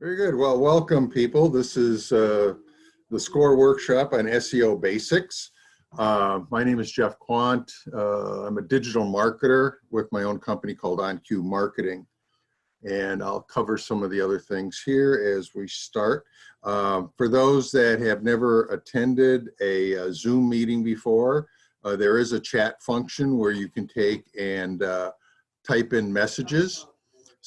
Very good. Well, welcome people. This is the SCORE workshop on SEO basics. My name is Jeff Quant. I'm a digital marketer with my own company called OnQ Marketing. And I'll cover some of the other things here as we start. For those that have never attended a Zoom meeting before, there is a chat function where you can take and type in messages.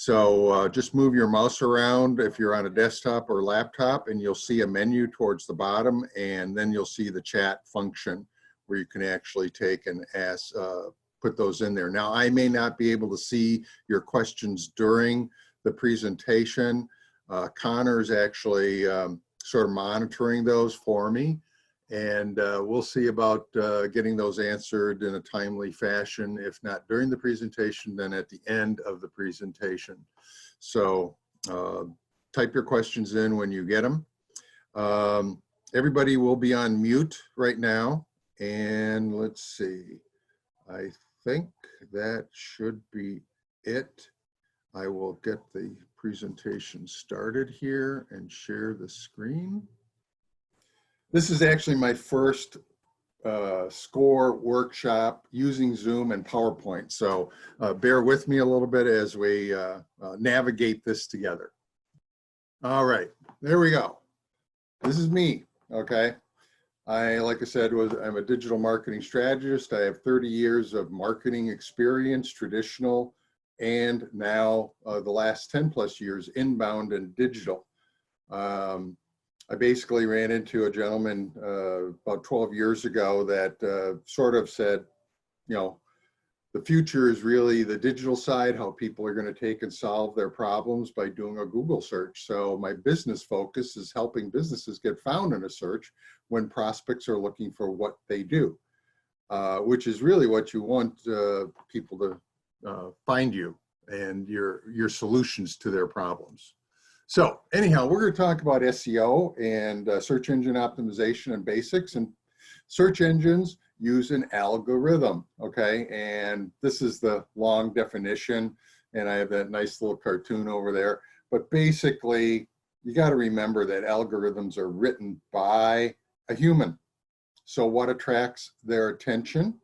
So just move your mouse around if you're on a desktop or laptop, and you'll see a menu towards the bottom, and then you'll see the chat function where you can actually take and ask, put those in there. Now, I may not be able to see your questions during the presentation. Connor's actually sort of monitoring those for me, and we'll see about getting those answered in a timely fashion. If not during the presentation, then at the end of the presentation. So type your questions in when you get them. Everybody will be on mute right now. And let's see, I think that should be it. I will get the presentation started here and share the screen. This is actually my first SCORE workshop using Zoom and PowerPoint. So bear with me a little bit as we navigate this together. All right, there we go. This is me, okay? Like I said, I'm a digital marketing strategist. I have 30 years of marketing experience, traditional, and now the last 10 plus years inbound and digital. I basically ran into a gentleman about 12 years ago that sort of said, you know, the future is really the digital side, how people are going to take and solve their problems by doing a Google search. So my business focus is helping businesses get found in a search when prospects are looking for what they do, which is really what you want people to find you and your solutions to their problems. So anyhow, we're going to talk about SEO and search engine optimization and basics. And search engines use an algorithm, okay? And this is the long definition, and I have that nice little cartoon over there. But basically, you got to remember that algorithms are written by a human. So what attracts their attention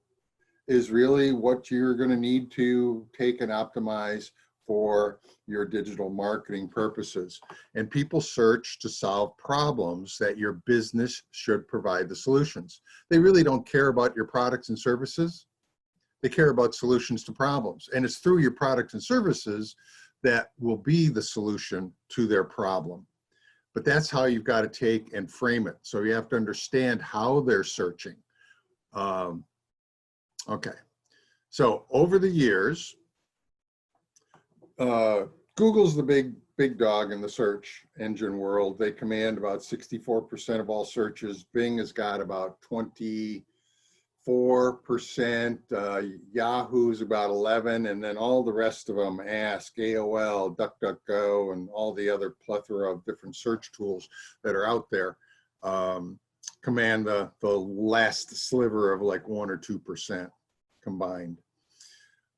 is really what you're going to need to take and optimize for your digital marketing purposes. And people search to solve problems that your business should provide the solutions. They really don't care about your products and services. They care about solutions to problems. And it's through your products and services that will be the solution to their problem. But that's how you've got to take and frame it. So you have to understand how they're searching. Okay. So over the years, Google's the big dog in the search engine world. They command about 64% of all searches. Bing has got about 24%. Yahoo's about 11%, and then all the rest of them, Ask, AOL, DuckDuckGo, and all the other plethora of different search tools that are out there command the last sliver of like 1 or 2% combined.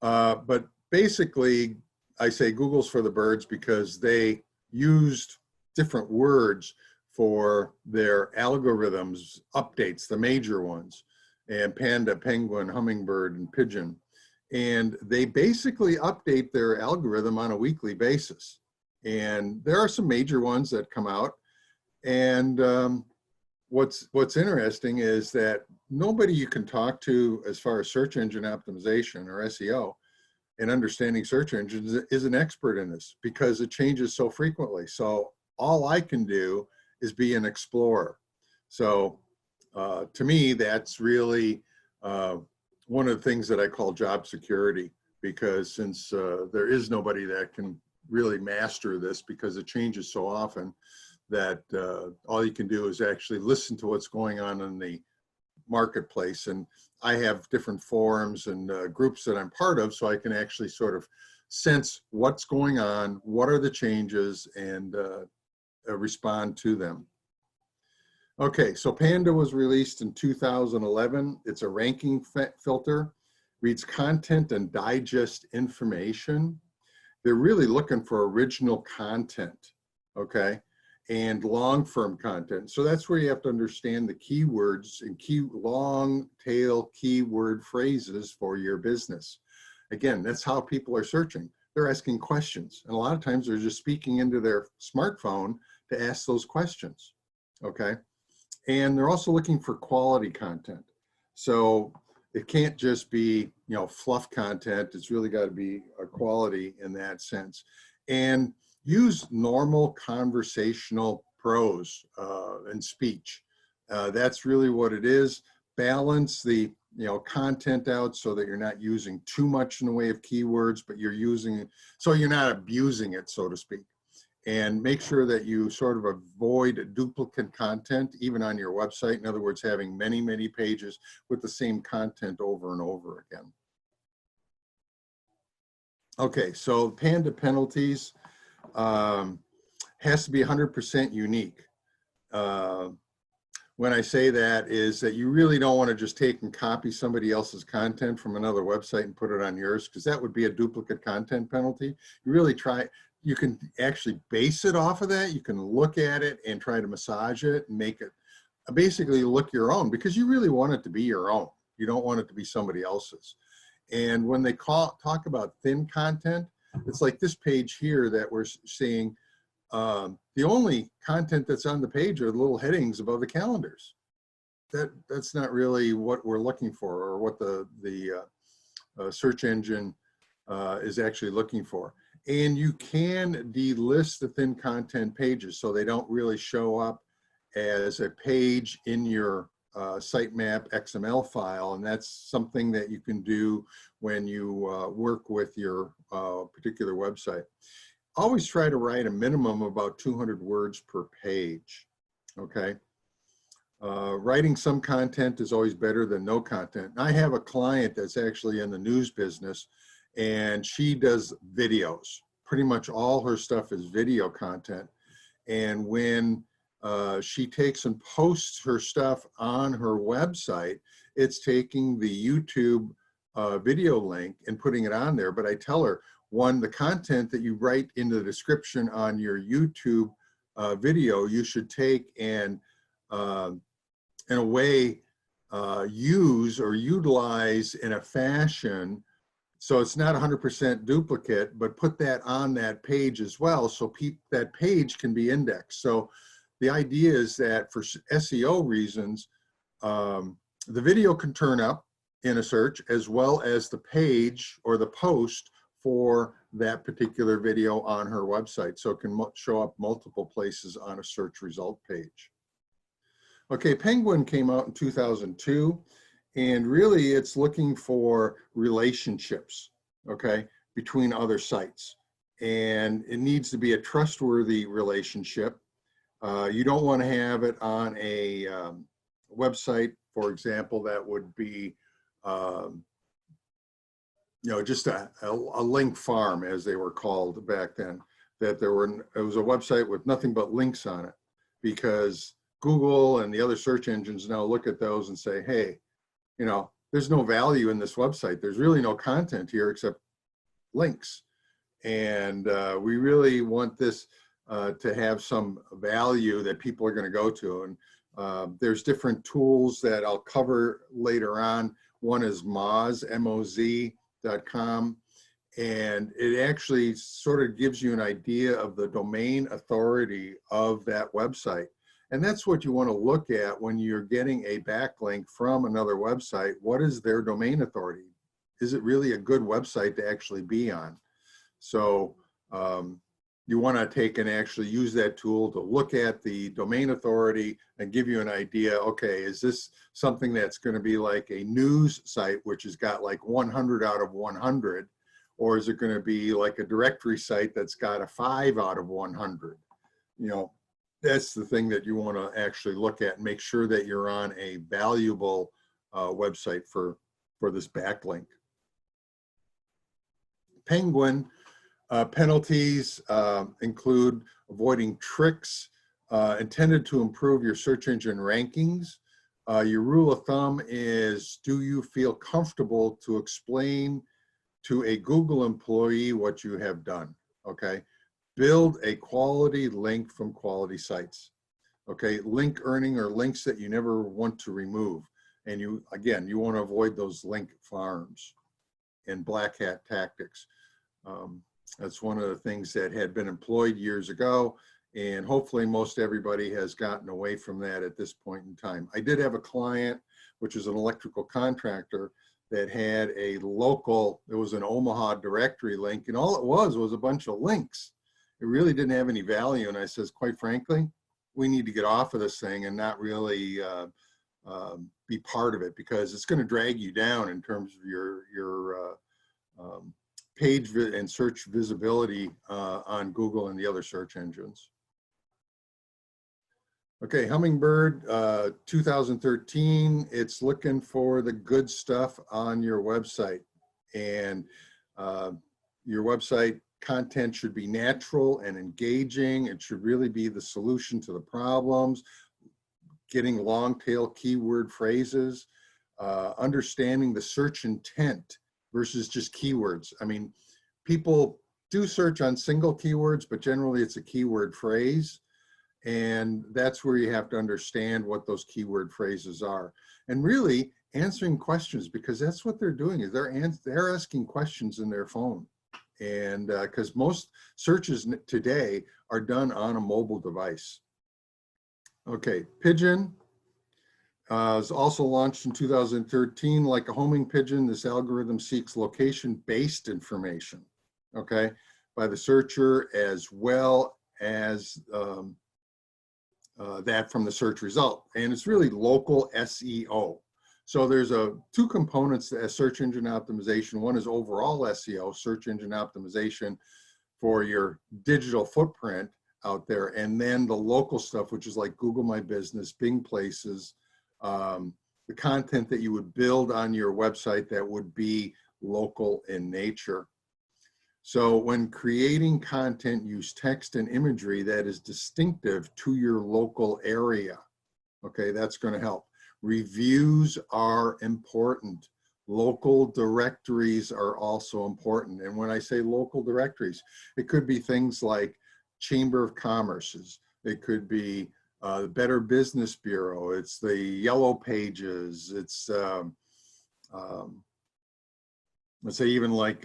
But basically, I say Google's for the birds because they used different words for their algorithms, updates, the major ones, and Panda, Penguin, Hummingbird, and Pigeon. And they basically update their algorithm on a weekly basis. And there are some major ones that come out. And what's interesting is that nobody you can talk to as far as search engine optimization or SEO and understanding search engines is an expert in this because it changes so frequently. So all I can do is be an explorer. So to me, that's really one of the things that I call job security, because since there is nobody that can really master this because it changes so often, that all you can do is actually listen to what's going on in the marketplace. And I have different forums and groups that I'm part of, so I can actually sort of sense what's going on, what are the changes, and respond to them. Okay, so Panda was released in 2011. It's a ranking filter, reads content and digest information. They're really looking for original content. okay, and long form content. So that's where you have to understand the keywords and long tail keyword phrases for your business. Again, that's how people are searching. They're asking questions. And a lot of times they're just speaking into their smartphone to ask those questions, okay? And they're also looking for quality content. So it can't just be, fluff content. It's really got to be a quality in that sense. And use normal conversational prose and speech. That's really what it is. Balance the content out so that you're not using too much in the way of keywords, but you're using it so you're not abusing it, so to speak. And make sure that you sort of avoid duplicate content, even on your website. In other words, having many, many pages with the same content over and over again. Okay, so Panda penalties has to be 100% unique. When I say that is that you really don't want to just take and copy somebody else's content from another website and put it on yours, because that would be a duplicate content penalty. You really try, you can actually base it off of that. You can look at it and try to massage it and make it basically look your own, because you really want it to be your own. You don't want it to be somebody else's. And when they talk about thin content, it's like this page here that we're seeing. The only content that's on the page are the little headings above the calendars. That's not really what we're looking for, or what the search engine is actually looking for. And you can delist the thin content pages so they don't really show up as a page in your sitemap XML file, and that's something that you can do when you work with your particular website. Always try to write a minimum of about 200 words per page, okay? Writing some content is always better than no content. I have a client that's actually in the news business, and she does videos. Pretty much all her stuff is video content. And when she takes and posts her stuff on her website, it's taking the YouTube video link and putting it on there. But I tell her, one, the content that you write in the description on your YouTube video, you should take and in a way use or utilize in a fashion so it's not 100% duplicate, but put that on that page as well, so that page can be indexed. So the idea is that for SEO reasons, the video can turn up in a search, as well as the page or the post for that particular video on her website. So it can show up multiple places on a search result page. Okay, Penguin came out in 2002, and really it's looking for relationships, okay, between other sites. And it needs to be a trustworthy relationship. You don't want to have it on a website, for example, that would be just a link farm, as they were called back then, that it was a website with nothing but links on it, because Google and the other search engines now look at those and say, hey, there's no value in this website. There's really no content here except links. And we really want this to have some value that people are going to go to. And there's different tools that I'll cover later on. One is Moz, MOZ.com. And it actually sort of gives you an idea of the domain authority of that website. And that's what you want to look at when you're getting a backlink from another website. What is their domain authority? Is it really a good website to actually be on? So you want to take and actually use that tool to look at the domain authority and give you an idea, okay, is this something that's going to be like a news site, which has got like 100 out of 100? Or is it going to be like a directory site that's got a 5 out of 100? That's the thing that you want to actually look at and make sure that you're on a valuable website for this backlink. Penguin penalties include avoiding tricks intended to improve your search engine rankings. Your rule of thumb is, do you feel comfortable to explain to a Google employee what you have done? Okay. build a quality link from quality sites. Okay, link earning are links that you never want to remove. And you, again, you want to avoid those link farms and black hat tactics. That's one of the things that had been employed years ago, and hopefully most everybody has gotten away from that at this point in time. I did have a client, which is an electrical contractor, that had a local, it was an Omaha directory link, and all it was a bunch of links. It really didn't have any value, and I says, quite frankly, we need to get off of this thing and not really be part of it, because it's going to drag you down in terms of your page and search visibility on Google and the other search engines. Okay, Hummingbird 2013, it's looking for the good stuff on your website. And your website content should be natural and engaging. It should really be the solution to the problems, getting long tail keyword phrases, understanding the search intent versus just keywords. I mean, people do search on single keywords, but generally it's a keyword phrase. And that's where you have to understand what those keyword phrases are. And really answering questions, because that's what they're doing, is they're asking questions in their phone. And because most searches today are done on a mobile device. Okay, Pigeon was also launched in 2013. Like a homing pigeon, this algorithm seeks location-based information, okay, by the searcher, as well as that from the search result. And it's really local SEO. So there's two components to search engine optimization. One is overall SEO, search engine optimization for your digital footprint out there, and then the local stuff, which is like Google My Business, Bing Places, the content that you would build on your website that would be local in nature. So when creating content, use text and imagery that is distinctive to your local area. Okay, that's going to help. Reviews are important. Local directories are also important. And when I say local directories, it could be things like Chamber of Commerce's. It could be the Better Business Bureau. It's the Yellow Pages. It's let's say even like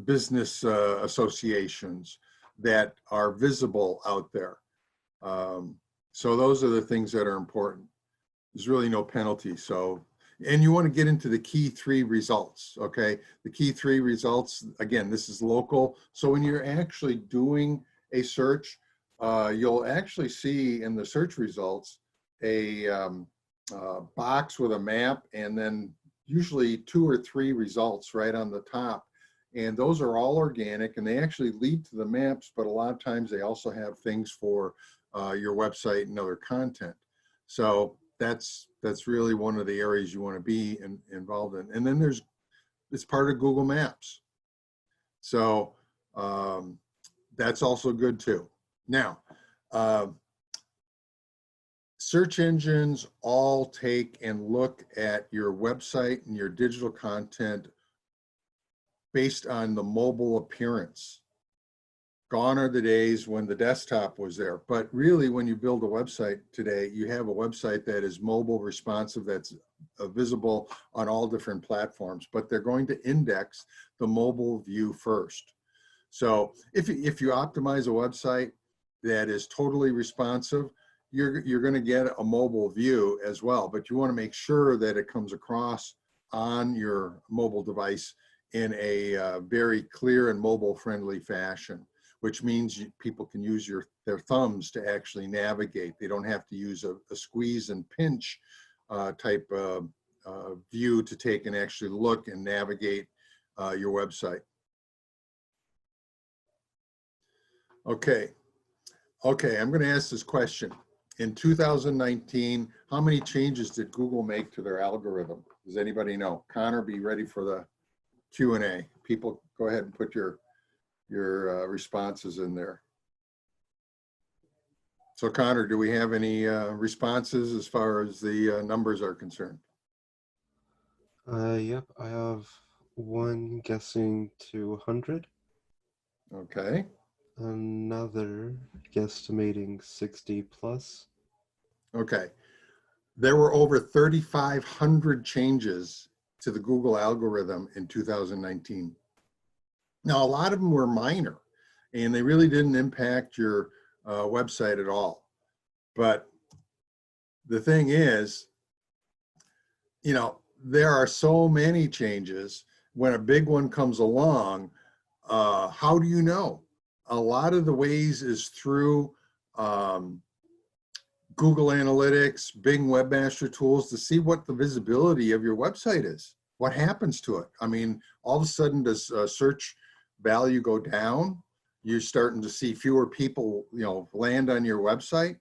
business associations that are visible out there. So those are the things that are important. There's really no penalty. So, and you want to get into the key three results, okay? The key three results, again, this is local. So when you're actually doing a search, you'll actually see in the search results a box with a map, and then usually 2 or 3 results right on the top. And those are all organic, and they actually lead to the maps, but a lot of times they also have things for your website and other content. So that's really one of the areas you want to be involved in. And then it's part of Google Maps. So that's also good too. Now, search engines all take and look at your website and your digital content based on the mobile appearance. Gone are the days when the desktop was there. But really, when you build a website today, you have a website that is mobile responsive, that's visible on all different platforms, but they're going to index the mobile view first. So if you optimize a website that is totally responsive, you're going to get a mobile view as well, but you want to make sure that it comes across on your mobile device in a very clear and mobile friendly fashion, which means people can use their thumbs to actually navigate. They don't have to use a squeeze and pinch type view to take and actually look and navigate your website. Okay, I'm going to ask this question. In 2019, how many changes did Google make to their algorithm? Does anybody know? Connor, be ready for the Q&A. People, go ahead and put your responses in there. So Connor, do we have any responses as far as the numbers are concerned? Yep, I have one guessing to 100. Okay. Another guesstimating 60 plus. Okay. There were over 3,500 changes to the Google algorithm in 2019. Now, a lot of them were minor and they really didn't impact your website at all. But the thing is, there are so many changes. When a big one comes along, how do you know? A lot of the ways is through Google Analytics, Bing Webmaster Tools to see what the visibility of your website is. What happens to it? I mean, all of a sudden, does search value go down? You're starting to see fewer people, land on your website.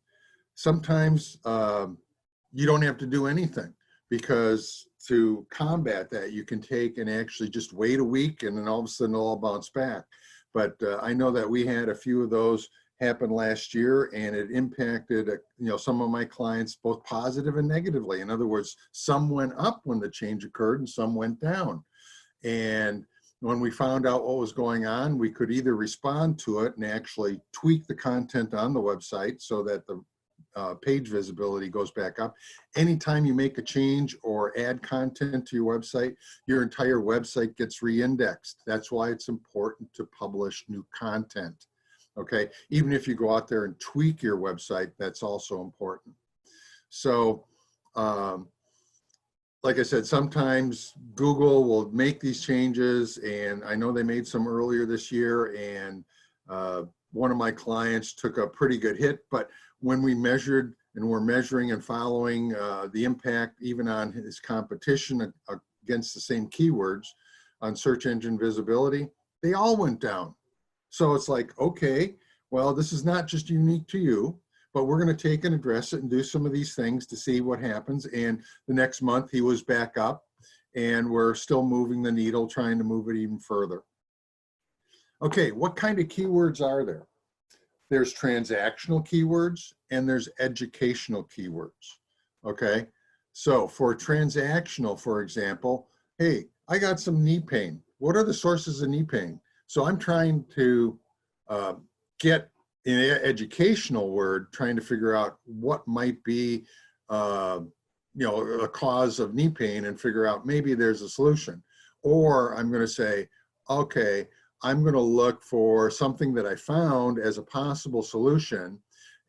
Sometimes you don't have to do anything, because to combat that, you can take and actually just wait a week and then all of a sudden it'll all bounce back. But I know that we had a few of those happen last year, and it impacted some of my clients, both positive and negatively. In other words, some went up when the change occurred and some went down. And when we found out what was going on, we could either respond to it and actually tweak the content on the website so that the page visibility goes back up. Anytime you make a change or add content to your website, your entire website gets re-indexed. That's why it's important to publish new content. Okay, even if you go out there and tweak your website, that's also important. So, like I said, sometimes Google will make these changes, and I know they made some earlier this year, and one of my clients took a pretty good hit. But when we measured, and we're measuring and following the impact even on his competition against the same keywords on search engine visibility, they all went down. So it's like, okay, well, this is not just unique to you, but we're going to take and address it and do some of these things to see what happens. And the next month he was back up, and we're still moving the needle, trying to move it even further. Okay, what kind of keywords are there? There's transactional keywords and there's educational keywords. Okay, so for transactional, for example, hey, I got some knee pain. What are the sources of knee pain? So I'm trying to get an educational word, trying to figure out what might be a cause of knee pain, and figure out maybe there's a solution. Or I'm going to say, okay, I'm going to look for something that I found as a possible solution.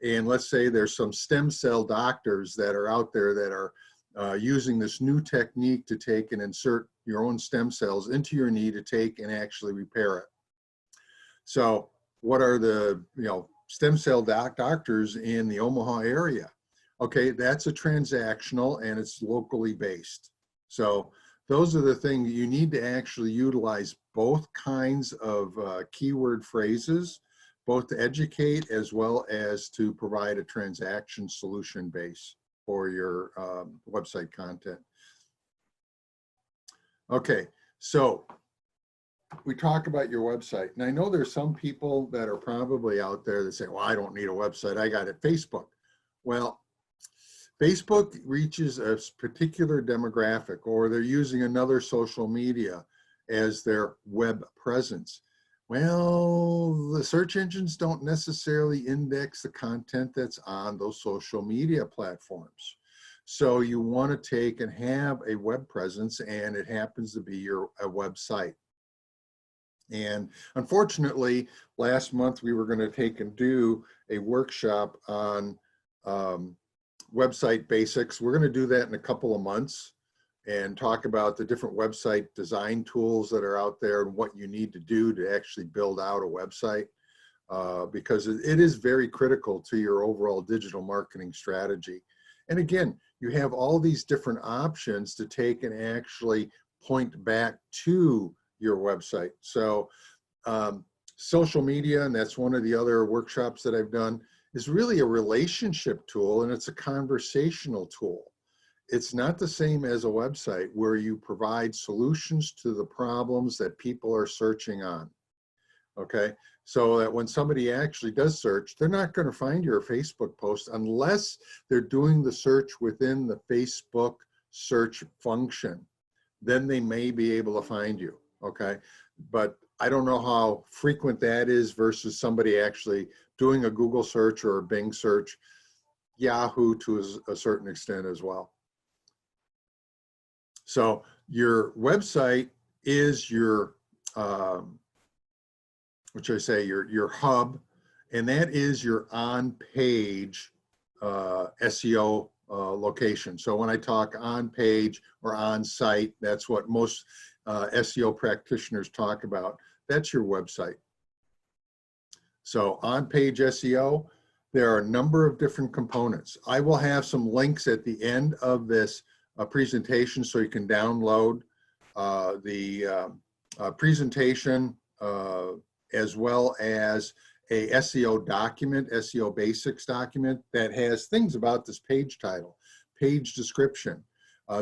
And let's say there's some stem cell doctors that are out there that are using this new technique to take and insert your own stem cells into your knee to take and actually repair it. So what are the stem cell doctors in the Omaha area? Okay, that's a transactional and it's locally based. So those are the things you need to actually utilize, both kinds of keyword phrases, both to educate as well as to provide a transaction solution base for your website content. Okay, so we talk about your website, and I know there's some people that are probably out there that say, well, I don't need a website, I got it Facebook. Well, Facebook reaches a particular demographic, or they're using another social media as their web presence. Well, the search engines don't necessarily index the content that's on those social media platforms. So you want to take and have a web presence, and it happens to be a website. And unfortunately, last month we were going to take and do a workshop on website basics. We're going to do that in a couple of months and talk about the different website design tools that are out there and what you need to do to actually build out a website, because it is very critical to your overall digital marketing strategy. And again, you have all these different options to take and actually point back to your website. So social media, and that's one of the other workshops that I've done, is really a relationship tool, and it's a conversational tool. It's not the same as a website where you provide solutions to the problems that people are searching on. Okay, so that when somebody actually does search, they're not going to find your Facebook post unless they're doing the search within the Facebook search function. Then they may be able to find you. Okay, but I don't know how frequent that is versus somebody actually doing a Google search or a Bing search, Yahoo to a certain extent as well. So your website is your, what should I say, your hub, and that is your on-page SEO location. So when I talk on-page or on-site, that's what most SEO practitioners talk about. That's your website. So on-page SEO, there are a number of different components. I will have some links at the end of this presentation so you can download the presentation as well as a SEO document, SEO basics document that has things about this page title, page description.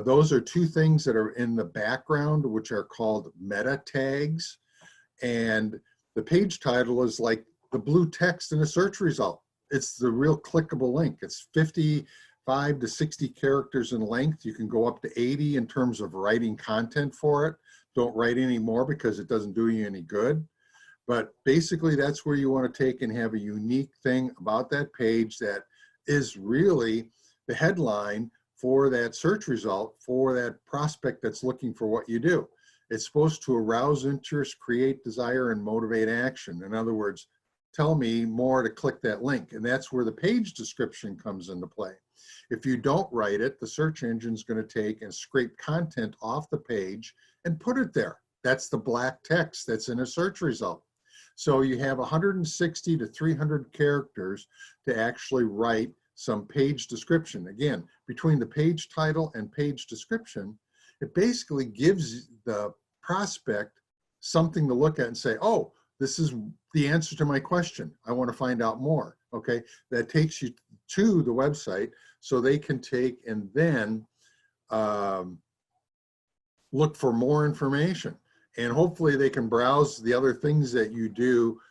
Those are two things that are in the background, which are called meta tags. And the page title is like the blue text in a search result. It's the real clickable link. It's 55 to 60 characters in length. You can go up to 80 in terms of writing content for it. Don't write any more because it doesn't do you any good. But basically that's where you want to take and have a unique thing about that page that is really the headline for that search result for that prospect that's looking for what you do. It's supposed to arouse interest, create desire, and motivate action. In other words, tell me more to click that link. And that's where the page description comes into play. If you don't write it, the search engine's going to take and scrape content off the page and put it there. That's the black text that's in a search result. So you have 160 to 300 characters to actually write some page description. Again, between the page title and page description, it basically gives the prospect something to look at and say, oh, this is the answer to my question. I want to find out more. Okay, that takes you to the website so they can take and then look for more information. And hopefully they can browse the other things that you do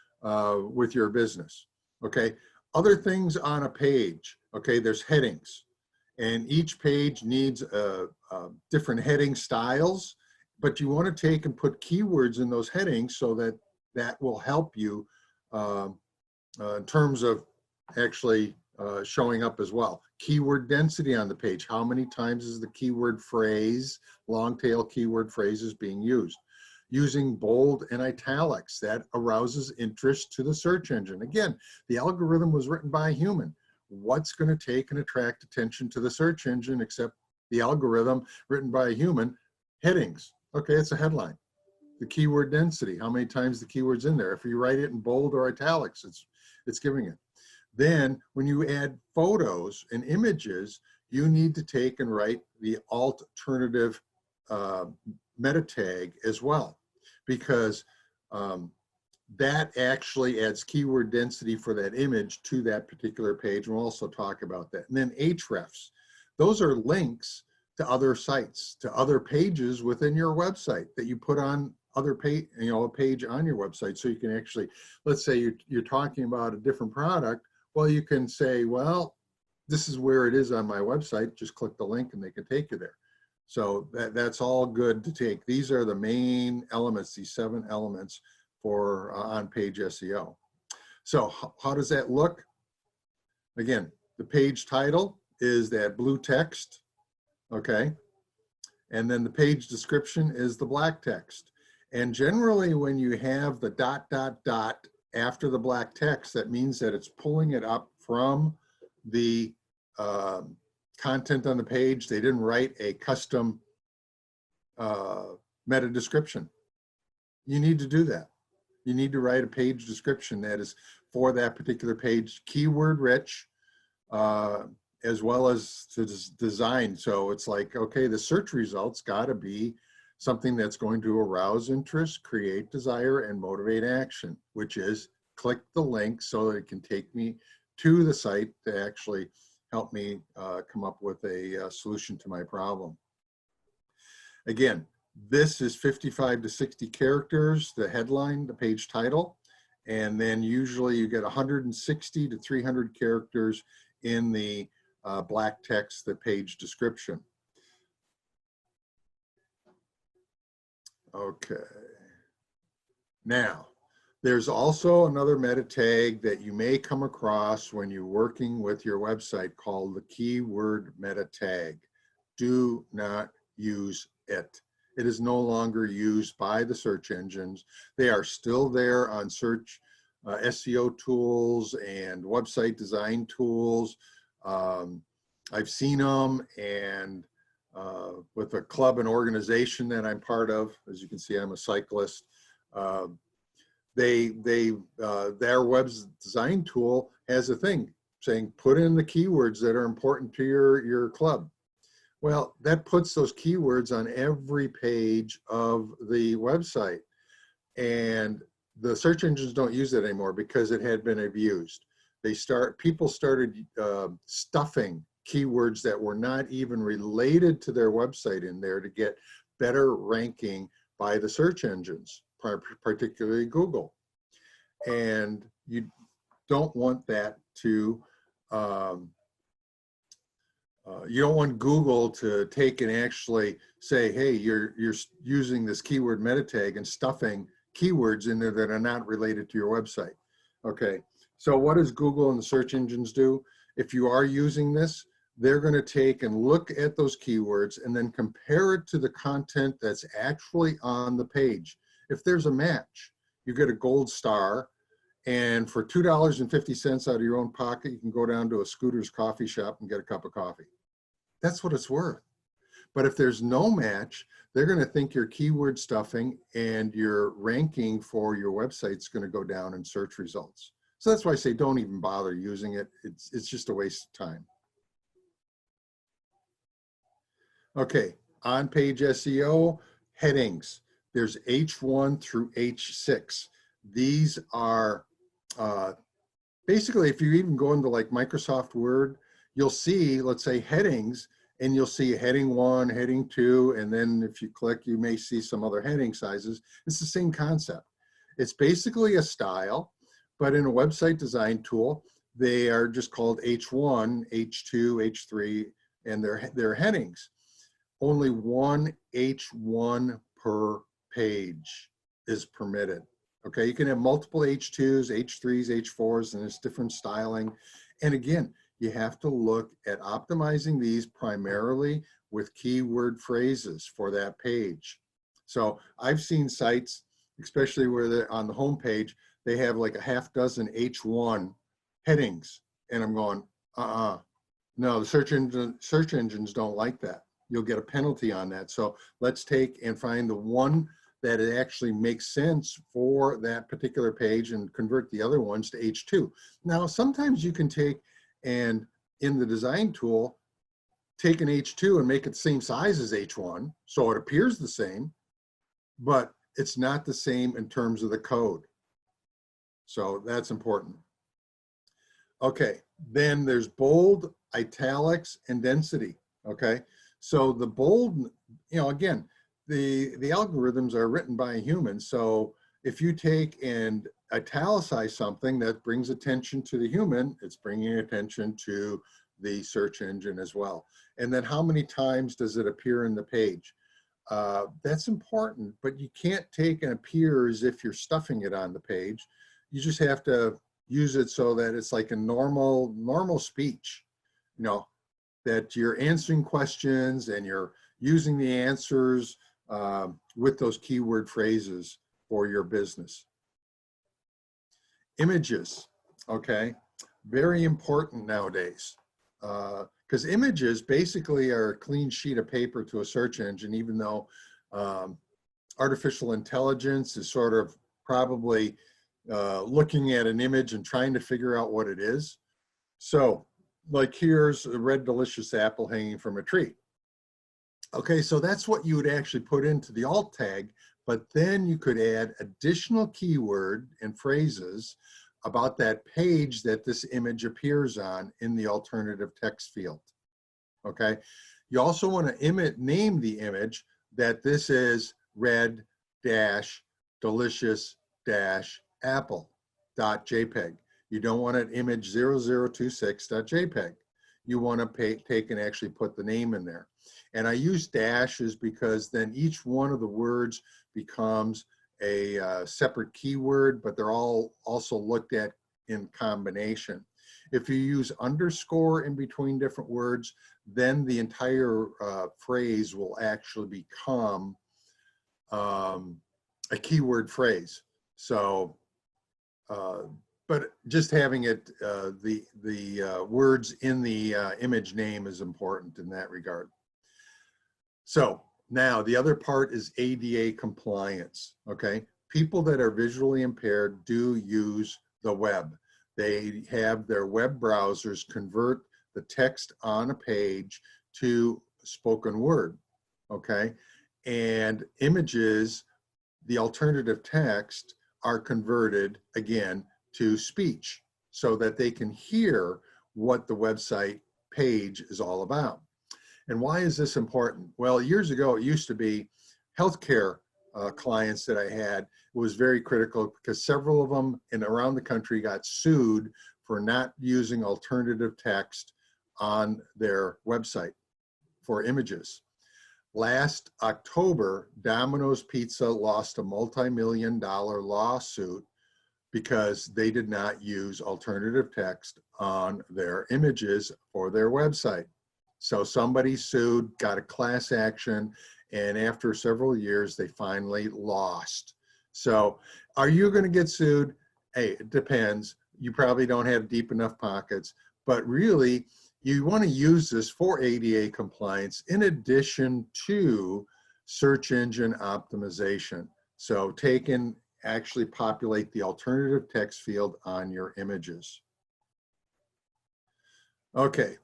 with your business. Okay, other things on a page. Okay, there's headings. And each page needs different heading styles, but you want to take and put keywords in those headings so that that will help you in terms of actually showing up as well. Keyword density on the page. How many times is the keyword phrase, long tail keyword phrases being used? Using bold and italics, that arouses interest to the search engine. Again, the algorithm was written by a human. What's going to take and attract attention to the search engine except the algorithm written by a human? Headings. Okay, it's a headline. The keyword density, how many times the keyword's in there. If you write it in bold or italics, it's giving it. Then when you add photos and images, you need to take and write the alternative meta tag as well, because that actually adds keyword density for that image to that particular page. We'll also talk about that. And then hrefs. Those are links to other sites, to other pages within your website that you put on other page, a page on your website. So you can actually, let's say you're talking about a different product. Well, you can say, well, this is where it is on my website. Just click the link and they can take you there. So that's all good to take. These are the main elements, these 7 elements for on-page SEO. So how does that look? Again, the page title is that blue text, okay? And then the page description is the black text. And generally when you have the ... after the black text, that means that it's pulling it up from the content on the page. They didn't write a custom meta description. You need to do that. You need to write a page description that is for that particular page, keyword rich, as well as to design. So it's like, okay, the search results got to be something that's going to arouse interest, create desire, and motivate action, which is click the link so that it can take me to the site to actually help me come up with a solution to my problem. Again, this is 55 to 60 characters, the headline, the page title, and then usually you get 160 to 300 characters in the black text, the page description. Okay. Now, there's also another meta tag that you may come across when you're working with your website called the keyword meta tag. Do not use it. It is no longer used by the search engines. They are still there on search SEO tools and website design tools. I've seen them, and with a club and organization that I'm part of, as you can see, I'm a cyclist. Their web design tool has a thing saying put in the keywords that are important to your club. Well, that puts those keywords on every page of the website, and the search engines don't use it anymore because it had been abused. People started stuffing keywords that were not even related to their website in there to get better ranking by the search engines, particularly Google. And you don't want that to, you don't want Google to take and actually say, hey, you're using this keyword meta tag and stuffing keywords in there that are not related to your website. Okay, so what does Google and the search engines do? If you are using this, they're going to take and look at those keywords and then compare it to the content that's actually on the page. If there's a match, you get a gold star, and for $2.50 out of your own pocket, you can go down to a Scooter's coffee shop and get a cup of coffee. That's what it's worth. But if there's no match, they're going to think you're keyword stuffing, and your ranking for your website's going to go down in search results. So that's why I say don't even bother using it. It's just a waste of time. Okay, on-page SEO, headings. There's H1 through H6. These are basically, if you even go into like Microsoft Word, you'll see, let's say, headings, and you'll see heading 1, heading 2, and then if you click, you may see some other heading sizes. It's the same concept. It's basically a style, but in a website design tool, they are just called H1, H2, H3, and they're headings. Only one H1 per page is permitted. Okay, you can have multiple H2s, H3s, H4s, and it's different styling. And again, you have to look at optimizing these primarily with keyword phrases for that page. So I've seen sites, especially where they're on the home page, they have like a half dozen H1 headings, and I'm going, no, the search engines don't like that. You'll get a penalty on that. So let's take and find the one that it actually makes sense for that particular page and convert the other ones to H2. Now, sometimes you can take and in the design tool, take an H2 and make it the same size as H1, so it appears the same, but it's not the same in terms of the code. So that's important. Okay, then there's bold, italics, and density, okay? So the bold, again, the algorithms are written by a human, so if you take and italicize something, that brings attention to the human, it's bringing attention to the search engine as well. And then how many times does it appear in the page? That's important, but you can't take and appear as if you're stuffing it on the page. You just have to use it so that it's like a normal speech, that you're answering questions and you're using the answers with those keyword phrases for your business. Images, okay, very important nowadays, because images basically are a clean sheet of paper to a search engine, even though artificial intelligence is sort of probably looking at an image and trying to figure out what it is. So like here's a red delicious apple hanging from a tree. Okay, so that's what you would actually put into the alt tag, but then you could add additional keyword and phrases about that page that this image appears on in the alternative text field. Okay, you also want to name the image that this is red dash delicious dash apple.jpg. You don't want it image 0026.jpg. You want to take and actually put the name in there. And I use dashes because then each one of the words becomes a separate keyword, but they're all also looked at in combination. If you use underscore in between different words, then the entire phrase will actually become a keyword phrase. So, but just having it, the words in the image name is important in that regard. So now the other part is ADA compliance, okay? People that are visually impaired do use the web. They have their web browsers convert the text on a page to spoken word, okay? And images, the alternative text, are converted again to speech so that they can hear what the website page is all about. And why is this important? Well, years ago, it used to be healthcare clients that I had. It was very critical because several of them around the country got sued for not using alternative text on their website for images. Last October, Domino's Pizza lost a multi-million-dollar lawsuit because they did not use alternative text on their images for their website. So somebody sued, got a class action, and after several years, they finally lost. So are you going to get sued? Hey, it depends. You probably don't have deep enough pockets, but really, you want to use this for ADA compliance in addition to search engine optimization. So take and actually populate the alternative text field on your images. Okay,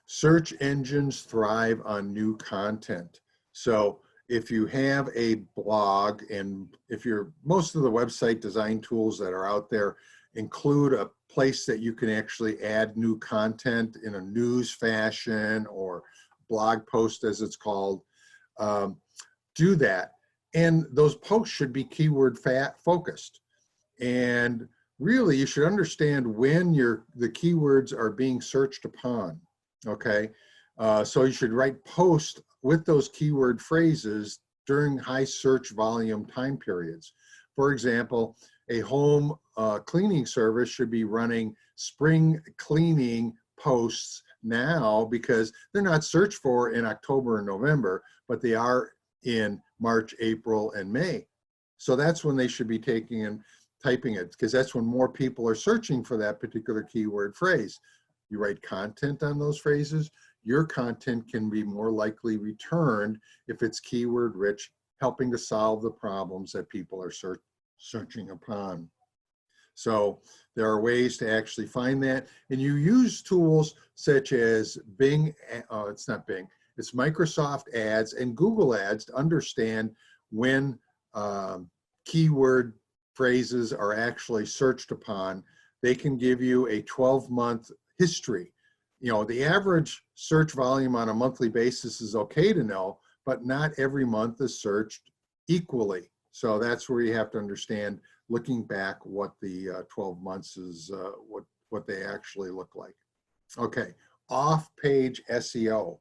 search engines thrive on new content. So if you have a blog, and if you're, most of the website design tools that are out there include a place that you can actually add new content in a news fashion or blog post as it's called, do that. And those posts should be keyword focused. And really you should understand when the keywords are being searched upon, okay? So you should write posts with those keyword phrases during high search volume time periods. For example, a home cleaning service should be running spring cleaning posts now because they're not searched for in October and November, but they are in March, April, and May. So that's when they should be taking and typing it, because that's when more people are searching for that particular keyword phrase. You write content on those phrases, your content can be more likely returned if it's keyword rich, helping to solve the problems that people are searching upon. So there are ways to actually find that, and you use tools such as Bing, it's not Bing, it's Microsoft Ads and Google Ads to understand when keyword phrases are actually searched upon. They can give you a 12-month history. You know, the average search volume on a monthly basis is okay to know, but not every month is searched equally. So that's where you have to understand, looking back, what the 12 months is, what they actually look like. Okay, off-page SEO,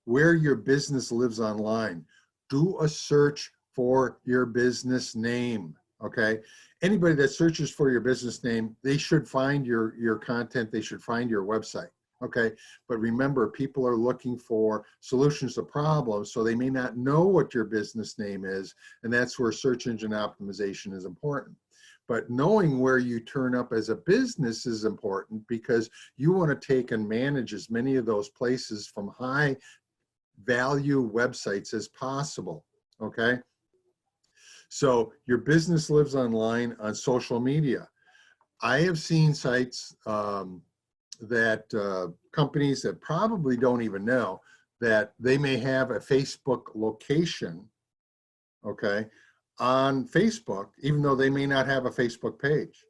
where your business lives online. Do a search for your business name, okay? Anybody that searches for your business name, they should find your content, they should find your website, okay? But remember, people are looking for solutions to problems, so they may not know what your business name is, and that's where search engine optimization is important. But knowing where you turn up as a business is important, because you want to take and manage as many of those places from high value websites as possible, okay? So your business lives online on social media. I have seen sites that companies that probably don't even know that they may have a Facebook location, okay, on Facebook, even though they may not have a Facebook page.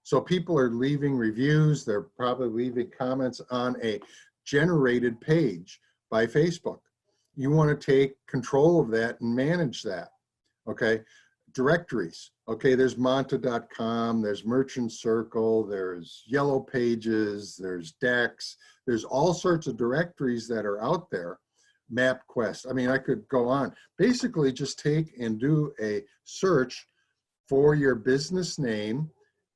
So people are leaving reviews, they're probably leaving comments on a generated page by Facebook. You want to take control of that and manage that, okay? Directories, okay, there's Monta.com, there's Merchant Circle, there's Yellow Pages, there's Dex, there's all sorts of directories that are out there. MapQuest, I mean, I could go on. Basically, just take and do a search for your business name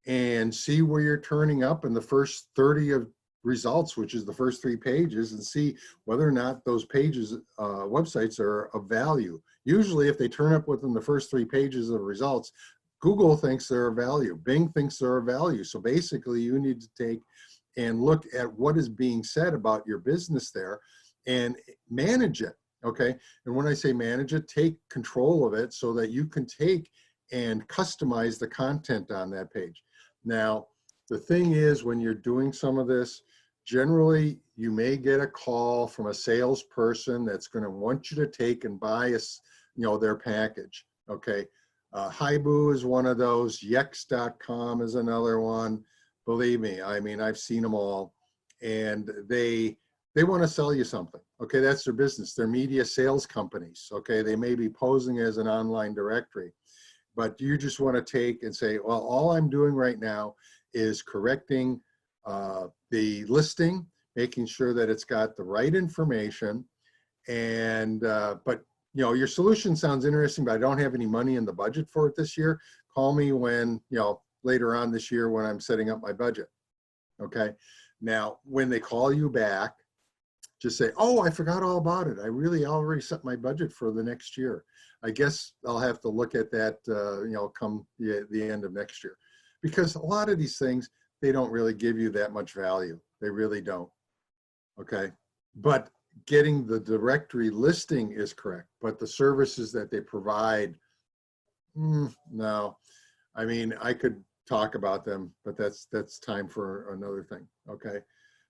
and see where you're turning up in the first 30 of results, which is the first 3 pages, and see whether or not those pages, websites are of value. Usually if they turn up within the first 3 pages of results, Google thinks they're of value. Bing thinks they're of value. So basically you need to take and look at what is being said about your business there and manage it, okay? And when I say manage it, take control of it so that you can take and customize the content on that page. Now, the thing is, when you're doing some of this, generally you may get a call from a salesperson that's going to want you to take and buy their package, okay? Haibu is one of those. Yext.com is another one. Believe me, I mean, I've seen them all, and they want to sell you something. Okay, that's their business. They're media sales companies. Okay, they may be posing as an online directory, but you just want to take and say, well, all I'm doing right now is correcting the listing, making sure that it's got the right information, and but your solution sounds interesting, but I don't have any money in the budget for it this year. Call me when, later on this year when I'm setting up my budget. Okay. Now, when they call you back, just say, oh, I forgot all about it. I really already set my budget for the next year. I guess I'll have to look at that, come the end of next year, because a lot of these things, they don't really give you that much value. They really don't. Okay. But getting the directory listing is correct, but the services that they provide, no. I mean, I could talk about them, but that's time for another thing, okay?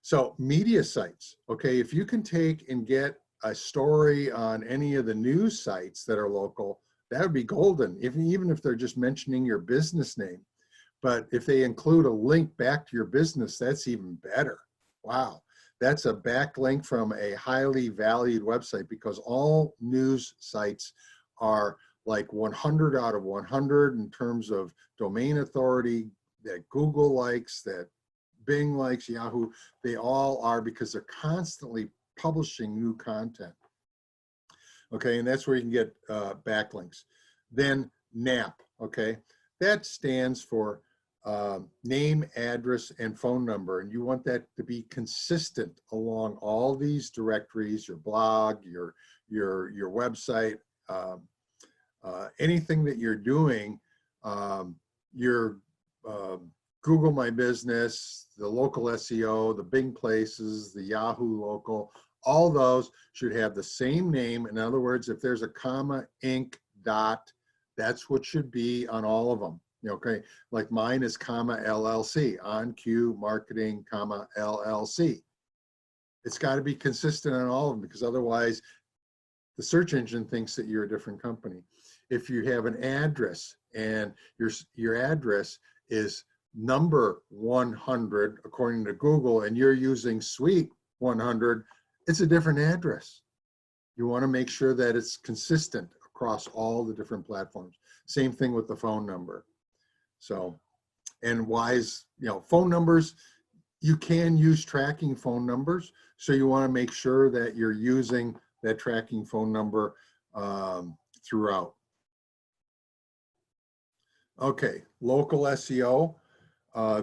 So media sites, okay, if you can take and get a story on any of the news sites that are local, that would be golden, even if they're just mentioning your business name. But if they include a link back to your business, that's even better. Wow. That's a backlink from a highly valued website, because all news sites are like 100 out of 100 in terms of domain authority, that Google likes, that Bing likes, Yahoo. They all are, because they're constantly publishing new content. Okay, and that's where you can get backlinks. Then NAP, okay, that stands for name, address, and phone number, and you want that to be consistent along all these directories, your blog, your website, anything that you're doing, your Google My Business, the local SEO, the Bing Places, the Yahoo local, all those should have the same name. In other words, if there's a comma, inc, dot, that's what should be on all of them. Okay, like mine is comma LLC, on Q marketing, comma LLC. It's got to be consistent on all of them, because otherwise the search engine thinks that you're a different company. If you have an address and your address is number 100 according to Google, and you're using suite 100, it's a different address. You want to make sure that it's consistent across all the different platforms. Same thing with the phone number. So, and phone numbers, you can use tracking phone numbers. So you want to make sure that you're using that tracking phone number throughout. Okay, local SEO.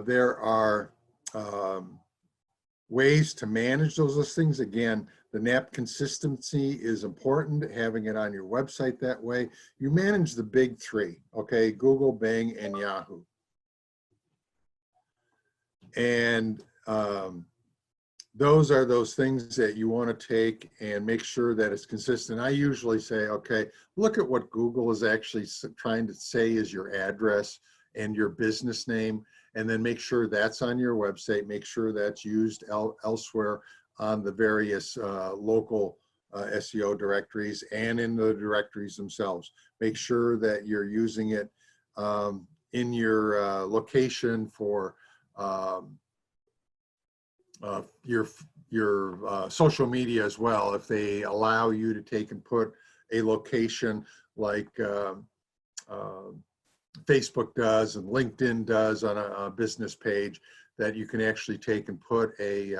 There are ways to manage those listings. Again, the NAP consistency is important, having it on your website that way. You manage the big 3, okay? Google, Bing, and Yahoo. And those are those things that you want to take and make sure that it's consistent. I usually say, okay, look at what Google is actually trying to say is your address and your business name, and then make sure that's on your website. Make sure that's used elsewhere on the various local SEO directories and in the directories themselves. Make sure that you're using it in your location for your social media as well. If they allow you to take and put a location like Facebook does and LinkedIn does on a business page, that you can actually take and put a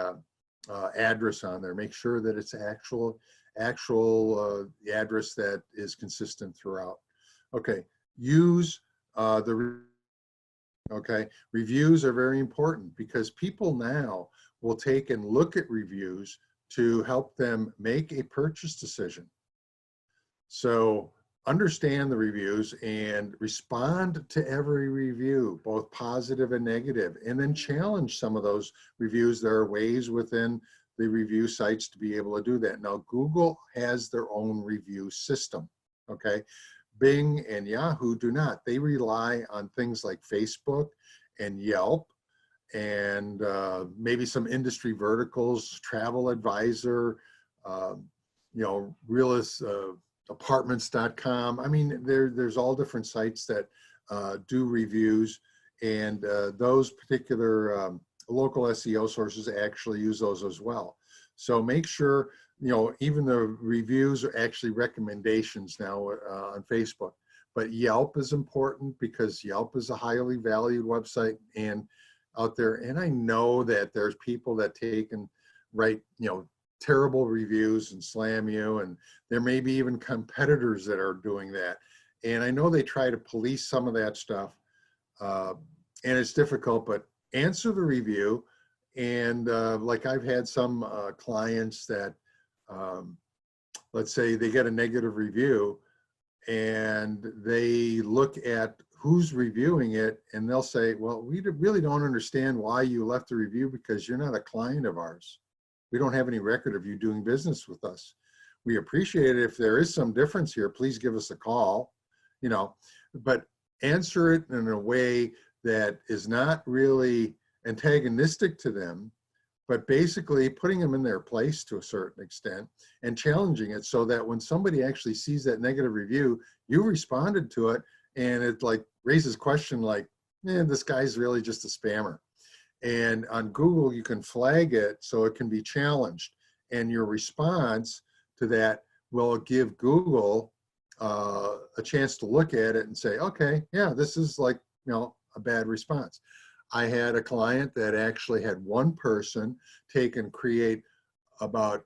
address on there. Make sure that it's actual address that is consistent throughout. Okay, use Okay, reviews are very important because people now will take and look at reviews to help them make a purchase decision. So understand the reviews and respond to every review, both positive and negative, and then challenge some of those reviews. There are ways within the review sites to be able to do that. Now, Google has their own review system, okay? Bing and Yahoo do not. They rely on things like Facebook and Yelp and maybe some industry verticals, Travel Advisor, you know, realist, apartments.com. I mean, there's all different sites that do reviews, and those particular local SEO sources actually use those as well. So make sure, you know, even the reviews are actually recommendations now on Facebook. But Yelp is important because Yelp is a highly valued website and out there. And I know that there's people that take and write, you know, terrible reviews and slam you, and there may be even competitors that are doing that. And I know they try to police some of that stuff, and it's difficult, but answer the review. And like I've had some clients that, let's say they get a negative review and they look at who's reviewing it and they'll say, well, we really don't understand why you left the review because you're not a client of ours. We don't have any record of you doing business with us. We appreciate it. If there is some difference here, please give us a call, you know, but answer it in a way that is not really antagonistic to them, but basically putting them in their place to a certain extent and challenging it so that when somebody actually sees that negative review, you responded to it and it like raises question like, man, this guy's really just a spammer. And on Google, you can flag it so it can be challenged. And your response to that will give Google a chance to look at it and say, okay, yeah, this is like, you know, a bad response. I had a client that actually had one person take and create about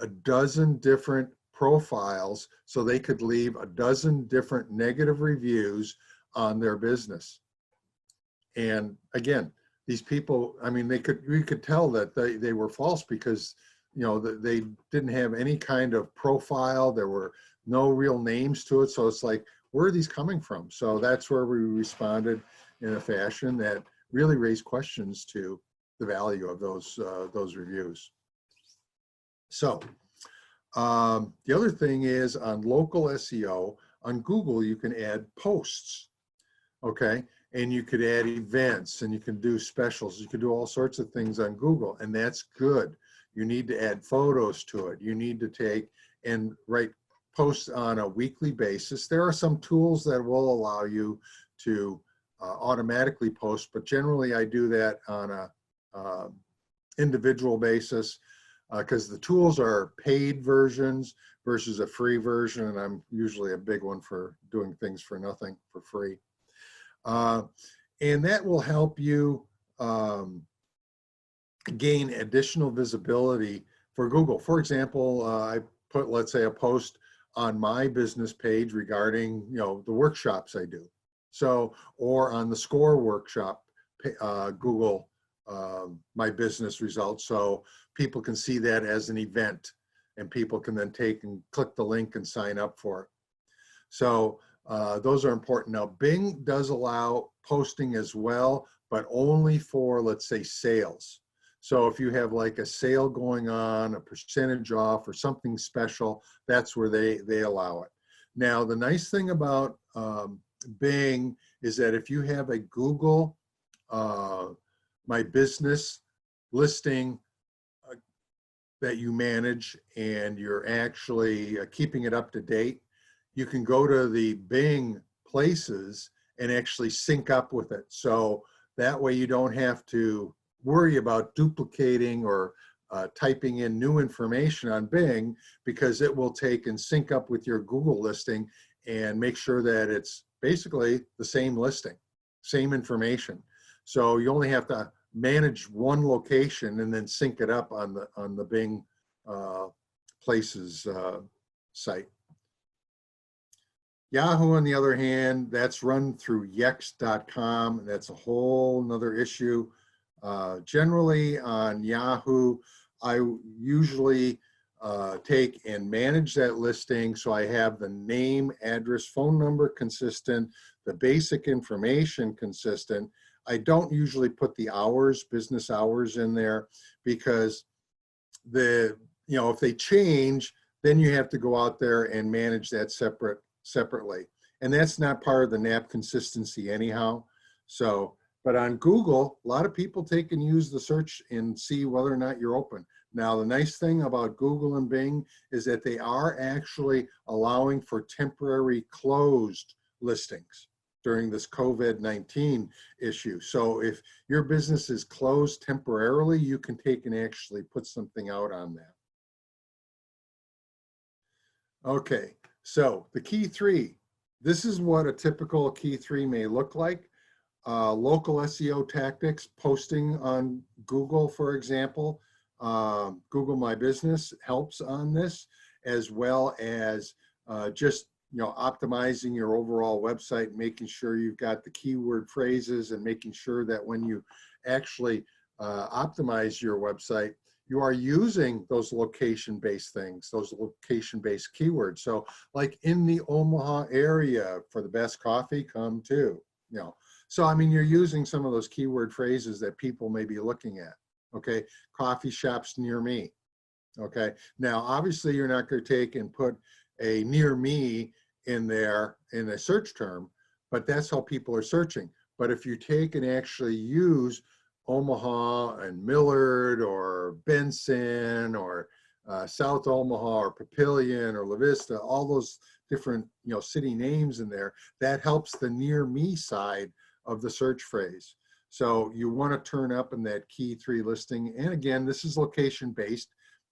a dozen different profiles so they could leave a dozen different negative reviews on their business. And again, these people, I mean, we could tell that they were false because, you know, they didn't have any kind of profile. There were no real names to it. So it's like, where are these coming from? So that's where we responded in a fashion that really raised questions to the value of those reviews. So the other thing is on local SEO, on Google, you can add posts, okay? And you could add events and you can do specials. You can do all sorts of things on Google, and that's good. You need to add photos to it. You need to take and write posts on a weekly basis. There are some tools that will allow you to automatically post, but generally I do that on a individual basis because the tools are paid versions versus a free version, and I'm usually a big one for doing things for nothing for free. And that will help you gain additional visibility for Google. For example, I put, let's say, a post on my business page regarding, you know, the workshops I do. So, or on the SCORE workshop, Google my business results. So people can see that as an event and people can then take and click the link and sign up for it. So those are important. Now, Bing does allow posting as well, but only for, let's say, sales. So if you have like a sale going on, a percentage off or something special, that's where they allow it. Now, the nice thing about Bing is that if you have a Google My Business listing that you manage and you're actually keeping it up to date, you can go to the Bing places and actually sync up with it. So that way you don't have to worry about duplicating or typing in new information on Bing, because it will take and sync up with your Google listing and make sure that it's basically the same listing, same information. So you only have to manage one location and then sync it up on the Bing places site. Yahoo, on the other hand, that's run through yext.com. That's a whole nother issue. Generally on Yahoo, I usually take and manage that listing. So I have the name, address, phone number consistent, the basic information consistent. I don't usually put the hours, business hours in there, because if they change, then you have to go out there and manage that separately. And that's not part of the NAP consistency anyhow. So, but on Google, a lot of people take and use the search and see whether or not you're open. Now, the nice thing about Google and Bing is that they are actually allowing for temporary closed listings during this COVID-19 issue. So if your business is closed temporarily, you can take and actually put something out on that. Okay, so the key three. This is what a typical key three may look like. Local SEO tactics, posting on Google, for example. Google My Business helps on this, as well as just optimizing your overall website, making sure you've got the keyword phrases, and making sure that when you actually optimize your website, you are using those location-based things, those location-based keywords. So like in the Omaha area, for the best coffee, come to, So, I mean, you're using some of those keyword phrases that people may be looking at, okay? Coffee shops near me, okay? Now, obviously, you're not going to take and put a near me in there in a search term, but that's how people are searching. But if you take and actually use Omaha and Millard or Benson or South Omaha or Papillion or La Vista, all those different city names in there, that helps the near me side of the search phrase. So you want to turn up in that key three listing. And again, this is location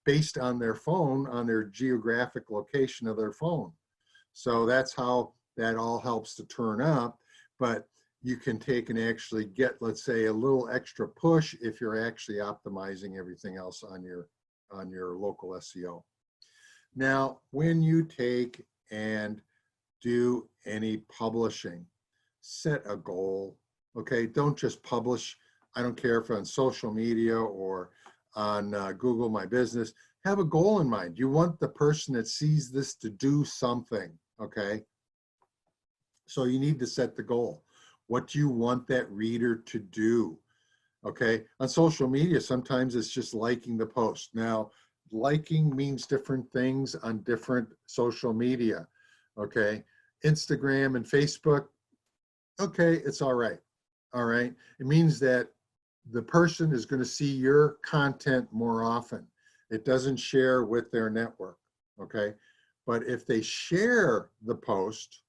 based on their phone, on their geographic location of their phone. So that's how that all helps to turn up. But you can take and actually get, let's say, a little extra push if you're actually optimizing everything else on your local SEO. Now, when you take and do any publishing, set a goal, okay? Don't just publish. I don't care if on social media or on Google My Business. Have a goal in mind. You want the person that sees this to do something, okay? So you need to set the goal. What do you want that reader to do? Okay, on social media, sometimes it's just liking the post. Now, liking means different things on different social media, okay? Instagram and Facebook, okay, it's all right, all right? It means that the person is gonna see your content more often. It doesn't share with their network, okay? But if they share the post,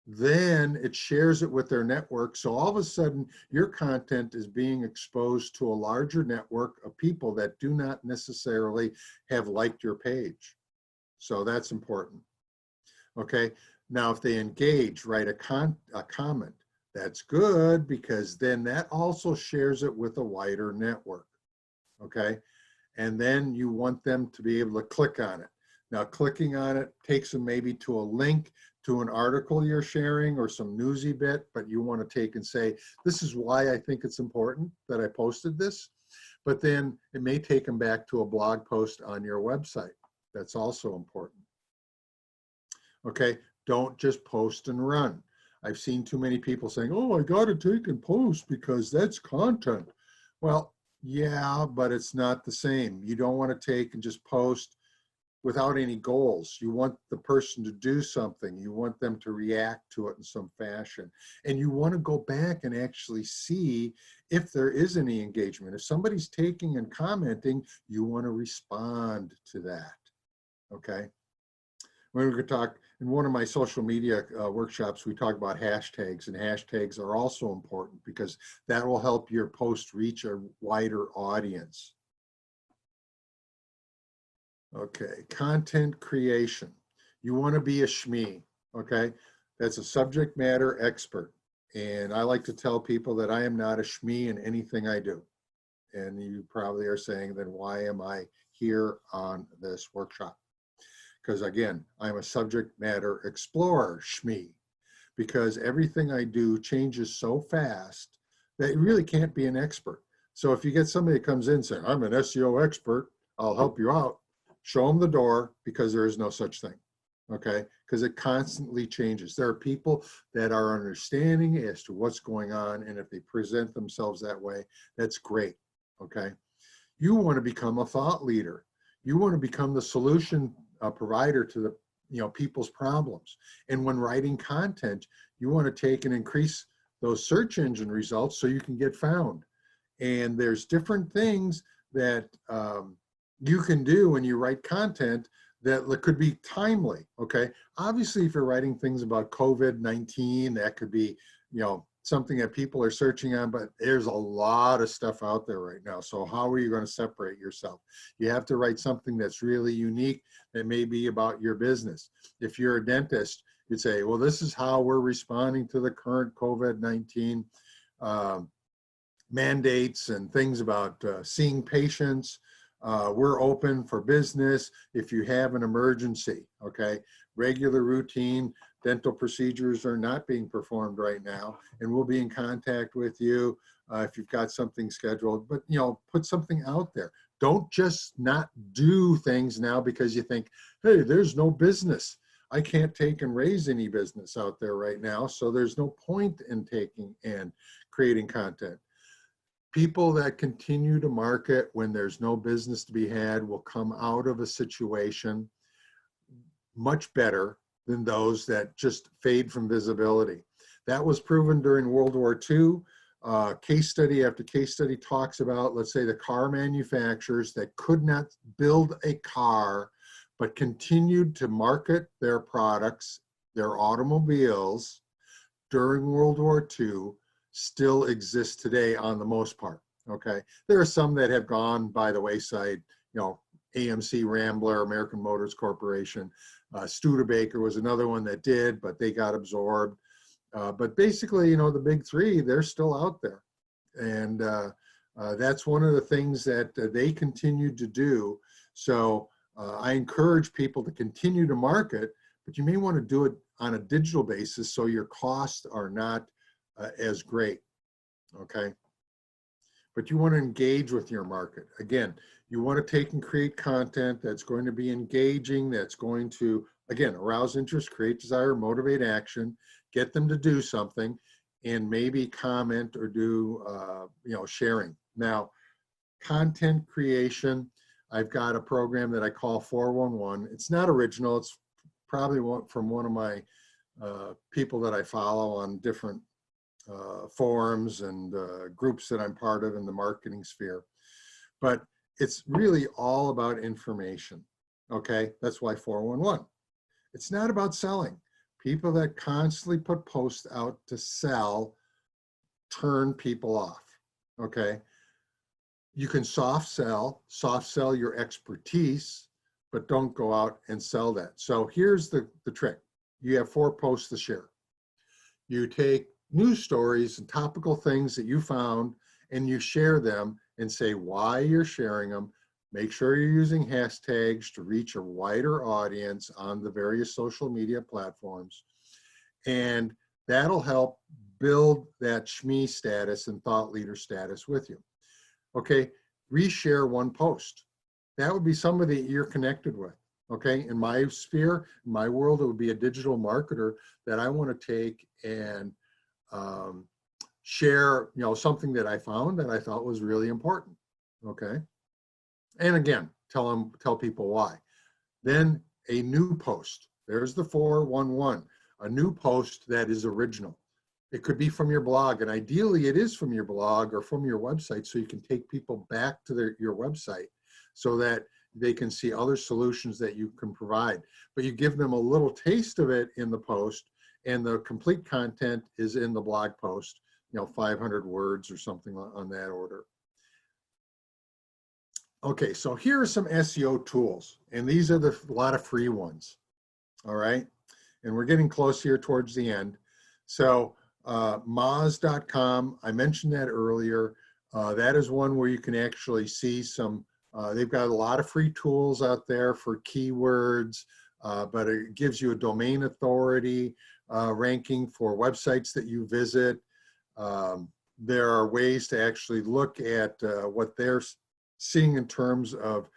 then it shares it with their network. So all of a sudden, your content is being exposed to a larger network of people that do not necessarily have liked your page. So that's important. Okay, now if they engage, write a comment, that's good, because then that also shares it with a wider network. Okay, and then you want them to be able to click on it. Now, clicking on it takes them maybe to a link to an article you're sharing or some newsy bit, but you want to take and say, this is why I think it's important that I posted this. But then it may take them back to a blog post on your website. That's also important. Okay, don't just post and run. I've seen too many people saying, oh, I got to take and post because that's content. Well, yeah, but it's not the same. You don't want to take and just post without any goals. You want the person to do something. You want them to react to it in some fashion. And you want to go back and actually see if there is any engagement. If somebody's taking and commenting, you want to respond to that, okay? We're going to talk, in one of my social media workshops, we talk about hashtags, and hashtags are also important because that will help your post reach a wider audience. Okay, content creation. You want to be a SME, okay? That's a subject matter expert. And I like to tell people that I am not a SME in anything I do. And you probably are saying, then why am I here on this workshop? Because again, I'm a subject matter explorer, SME, because everything I do changes so fast that you really can't be an expert. So if you get somebody that comes in saying, I'm an SEO expert, I'll help you out, show them the door, because there is no such thing. Okay, because it constantly changes. There are people that are understanding as to what's going on, and if they present themselves that way, that's great. Okay, you want to become a thought leader. You want to become the solution provider to the people's problems. And when writing content, you want to take and increase those search engine results so you can get found. And there's different things that you can do when you write content that could be timely. Okay, obviously if you're writing things about COVID-19, that could be something that people are searching on, but there's a lot of stuff out there right now. So how are you going to separate yourself? You have to write something that's really unique, that may be about your business. If you're a dentist, you'd say, well, this is how we're responding to the current COVID-19 mandates and things about seeing patients. We're open for business if you have an emergency. Okay, regular routine dental procedures are not being performed right now, and we'll be in contact with you if you've got something scheduled. But put something out there. Don't just not do things now because you think, hey, there's no business. I can't take and raise any business out there right now, so there's no point in taking and creating content. People that continue to market when there's no business to be had will come out of a situation much better than those that just fade from visibility. That was proven during World War II. Case study after case study talks about, let's say, the car manufacturers that could not build a car but continued to market their products, their automobiles, during World War II, still exist today on the most part. Okay, there are some that have gone by the wayside. AMC, Rambler, American Motors Corporation, Studebaker was another one that did, but they got absorbed. But basically, the big three, they're still out there, and that's one of the things that they continued to do. So I encourage people to continue to market, but you may want to do it on a digital basis so your costs are not as great. Okay, but you want to engage with your market. Again, you want to take and create content that's going to be engaging, that's going to, again, arouse interest, create desire, motivate action, get them to do something, and maybe comment or do sharing. Now, content creation, I've got a program that I call 411. It's not original. It's probably from one of my people that I follow on different forums and groups that I'm part of in the marketing sphere. But it's really all about information. Okay, that's why 411. It's not about selling. People that constantly put posts out to sell turn people off. Okay, you can soft sell your expertise, but don't go out and sell that. So here's the trick. You have 4 posts to share. You take news stories and topical things that you found, and you share them and say why you're sharing them. Make sure you're using hashtags to reach a wider audience on the various social media platforms. And that'll help build that SME status and thought leader status with you. Okay, reshare one post. That would be somebody you're connected with. Okay, in my sphere, in my world, it would be a digital marketer that I want to take and share, something that I found that I thought was really important. Okay, and again, tell people why. Then a new post. There's the 411. A new post that is original. It could be from your blog, and ideally it is from your blog or from your website, so you can take people back to your website so that they can see other solutions that you can provide. But you give them a little taste of it in the post, and the complete content is in the blog post, 500 words or something on that order. Okay, so here are some SEO tools, and these are a lot of free ones. All right, and we're getting close here towards the end. So Moz.com, I mentioned that earlier. That is one where you can actually see some, they've got a lot of free tools out there for keywords, but it gives you a domain authority ranking for websites that you visit. There are ways to actually look at what they're seeing in terms of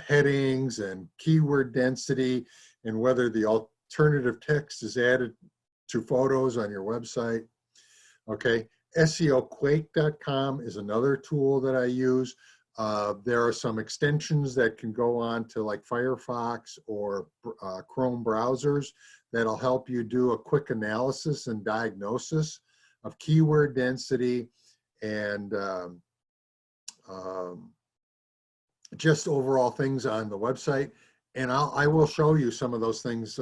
headings and keyword density, and whether the alternative text is added to photos on your website. Okay, SEOquake.com is another tool that I use. There are some extensions that can go on to like Firefox or Chrome browsers that'll help you do a quick analysis and diagnosis of keyword density and just overall things on the website. And I will show you some of those things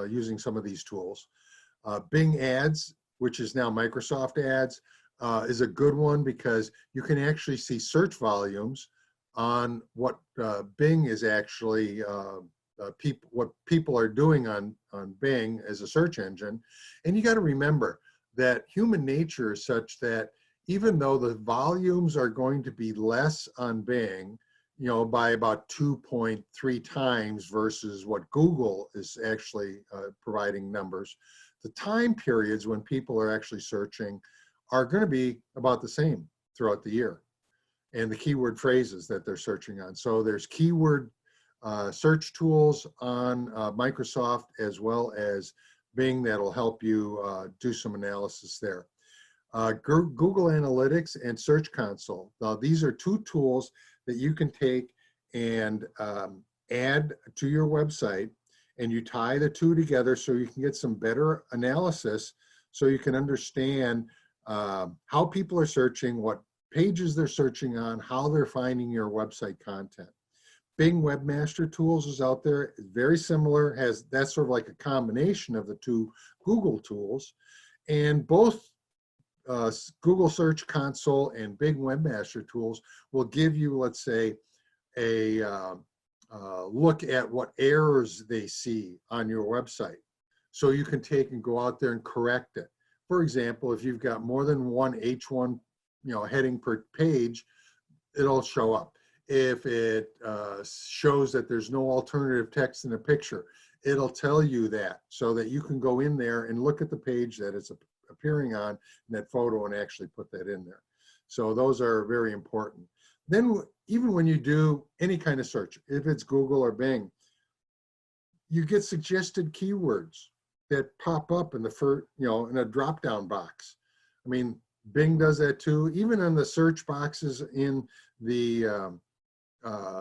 using some of these tools. Bing Ads, which is now Microsoft Ads, is a good one because you can actually see search volumes on what Bing is actually, what people are doing on Bing as a search engine. And you got to remember that human nature is such that even though the volumes are going to be less on Bing, you know, by about 2.3 times versus what Google is actually providing numbers, the time periods when people are actually searching are going to be about the same throughout the year, and the keyword phrases that they're searching on. So there's keyword search tools on Microsoft as well as Bing that'll help you do some analysis there. Google Analytics and Search Console. Now, these are two tools that you can take and add to your website, and you tie the two together so you can get some better analysis, so you can understand how people are searching, what pages they're searching on, how they're finding your website content. Bing Webmaster Tools is out there, very similar, that's sort of like a combination of the two Google tools, and both Google Search Console and Bing Webmaster Tools will give you, let's say, a look at what errors they see on your website. So you can take and go out there and correct it. For example, if you've got more than one H1 heading per page, it'll show up. If it shows that there's no alternative text in a picture, it'll tell you that, so that you can go in there and look at the page that it's appearing on in that photo and actually put that in there. So those are very important. Then even when you do any kind of search, if it's Google or Bing, you get suggested keywords that pop up in the first, in a drop-down box. I mean, Bing does that too. Even on the search boxes in the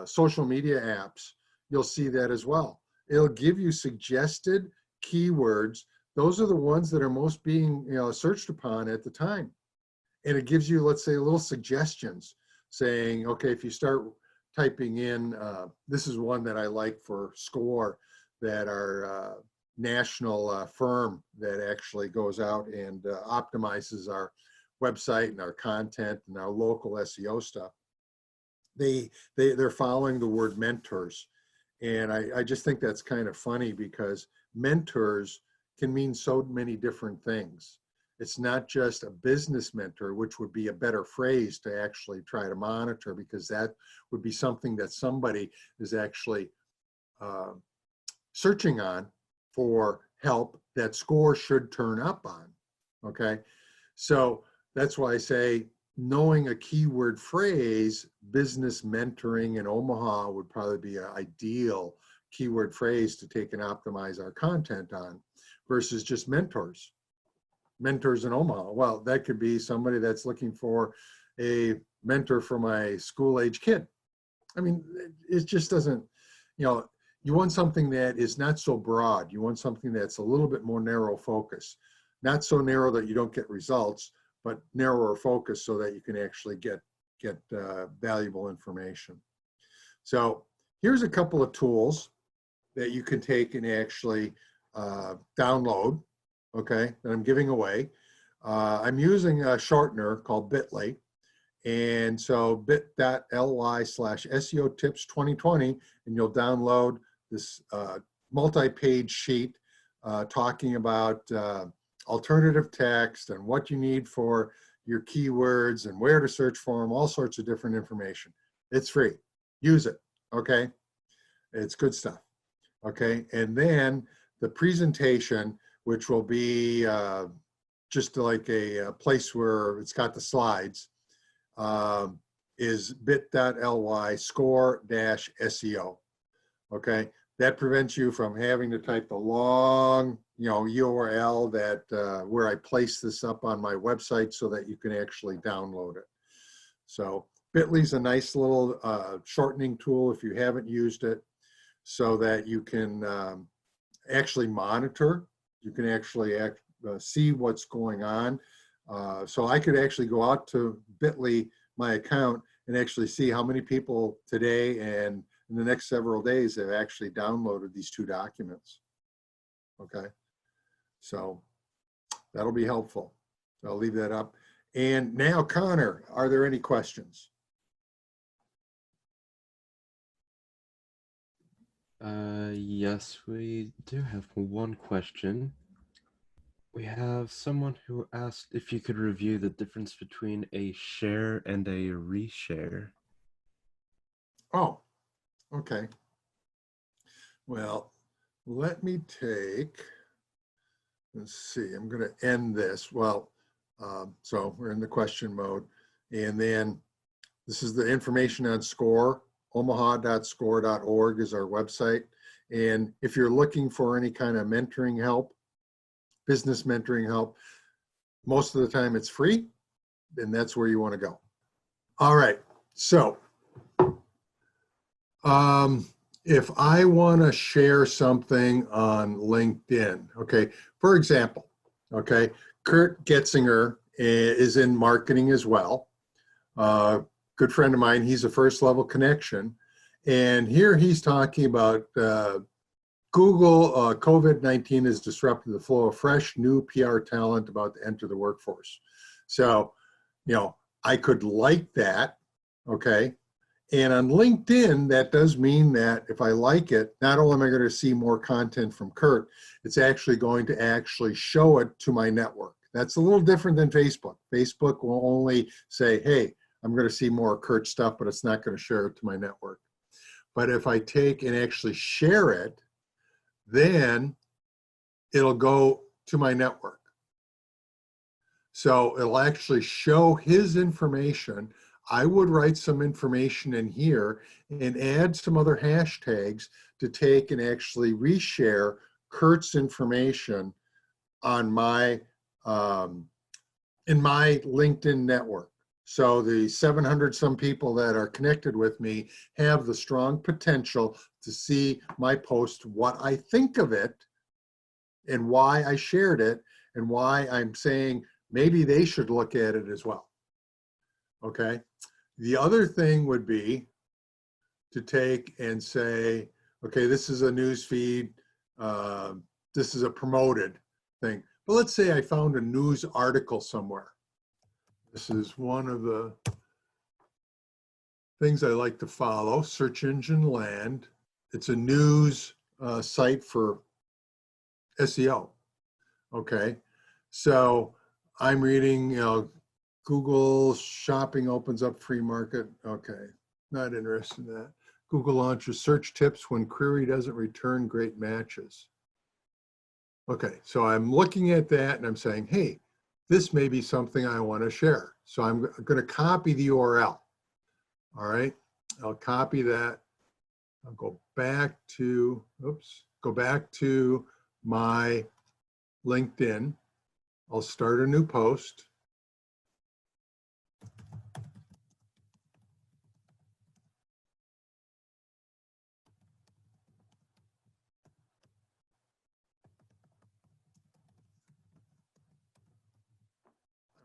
social media apps, you'll see that as well. It'll give you suggested keywords. Those are the ones that are most being searched upon at the time. And it gives you, let's say, little suggestions saying, okay, if you start typing in, this is one that I like for SCORE, that our national firm that actually goes out and optimizes our website and our content and our local SEO stuff. They're following the word mentors. And I just think that's kind of funny, because mentors can mean so many different things. It's not just a business mentor, which would be a better phrase to actually try to monitor, because that would be something that somebody is actually searching on for help that SCORE should turn up on, okay? So that's why I say knowing a keyword phrase, business mentoring in Omaha would probably be an ideal keyword phrase to take and optimize our content on, versus just mentors. Mentors in Omaha. Well, that could be somebody that's looking for a mentor for my school-age kid. I mean, it just doesn't, you want something that is not so broad. You want something that's a little bit more narrow focus. Not so narrow that you don't get results, but narrower focus so that you can actually get valuable information. So here's a couple of tools that you can take and actually download, okay, that I'm giving away. I'm using a shortener called Bitly. And so bit.ly/SEO Tips 2020, and you'll download this multi-page sheet talking about alternative text and what you need for your keywords and where to search for them, all sorts of different information. It's free. Use it, okay? It's good stuff, okay? And then the presentation, which will be just like a place where it's got the slides, is bit.ly score-SEO. Okay, that prevents you from having to type the long, URL that where I place this up on my website so that you can actually download it. So Bitly's a nice little shortening tool if you haven't used it, so that you can actually monitor. You can actually see what's going on. So I could actually go out to Bitly, my account, and actually see how many people today and in the next several days have actually downloaded these 2 documents. Okay, so that'll be helpful. I'll leave that up. And now, Connor, are there any questions? Yes, we do have one question. We have someone who asked if you could review the difference between a share and a reshare. Oh, okay. Well, let me let's see, I'm going to end this. Well, so we're in the question mode. And then this is the information on SCORE. Omaha.score.org is our website. And if you're looking for any kind of mentoring help, business mentoring help, most of the time it's free, and that's where you want to go. All right, so if I want to share something on LinkedIn, okay, for example, okay, Kurt Getzinger is in marketing as well. Good friend of mine, he's a first level connection. And here he's talking about Google, COVID-19 has disrupted the flow of fresh, new PR talent about to enter the workforce. So, I could like that, okay? And on LinkedIn, that does mean that if I like it, not only am I going to see more content from Kurt, it's actually going to actually show it to my network. That's a little different than Facebook. Facebook will only say, hey, I'm going to see more Kurt stuff, but it's not going to share it to my network. But if I take and actually share it, then it'll go to my network. So it'll actually show his information. I would write some information in here and add some other hashtags to take and actually reshare Kurt's information on my in my LinkedIn network. So the 700 some people that are connected with me have the strong potential to see my post, what I think of it, and why I shared it, and why I'm saying maybe they should look at it as well. Okay. The other thing would be to take and say, okay, this is a news feed. This is a promoted thing. But let's say I found a news article somewhere. This is one of the things I like to follow, Search Engine Land. It's a news site for SEO. Okay. So I'm reading, Google shopping opens up free market. Okay, not interested in that. Google launches search tips when query doesn't return great matches. Okay, so I'm looking at that and I'm saying, hey, this may be something I want to share. So I'm going to copy the URL. All right, I'll copy that. I'll go back to, go back to my LinkedIn. I'll start a new post.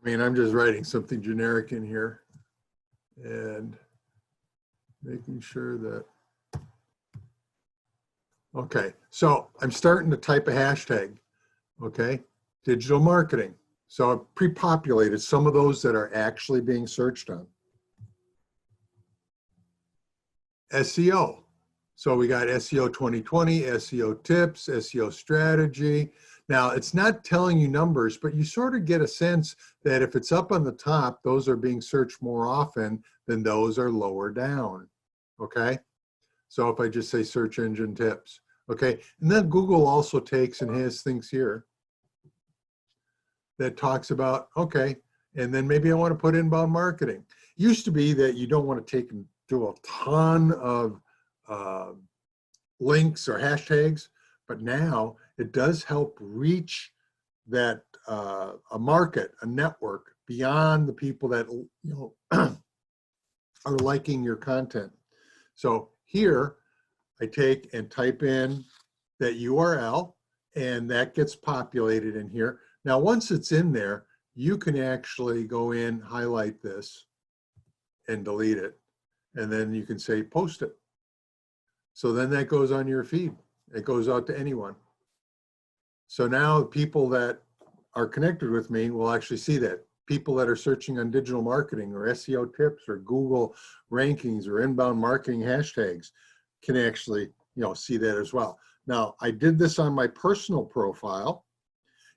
I mean, I'm just writing something generic in here and making sure that, okay, so I'm starting to type a hashtag, okay, digital marketing. So I've pre-populated some of those that are actually being searched on. SEO. So we got SEO 2020, SEO tips, SEO strategy. Now, it's not telling you numbers, but you sort of get a sense that if it's up on the top, those are being searched more often than those are lower down, okay? So if I just say search engine tips, okay? And then Google also takes and has things here. that talks about, okay, and then maybe I want to put inbound marketing. Used to be that you don't want to take and do a ton of links or hashtags, but now it does help reach that a market, a network beyond the people that are liking your content. So here I take and type in that URL, and that gets populated in here. Now, once it's in there, you can actually go in, highlight this, and delete it. And then you can say, post it. So then that goes on your feed. It goes out to anyone. So now people that are connected with me will actually see that. People that are searching on digital marketing or SEO tips or Google rankings or inbound marketing hashtags can actually, see that as well. Now, I did this on my personal profile.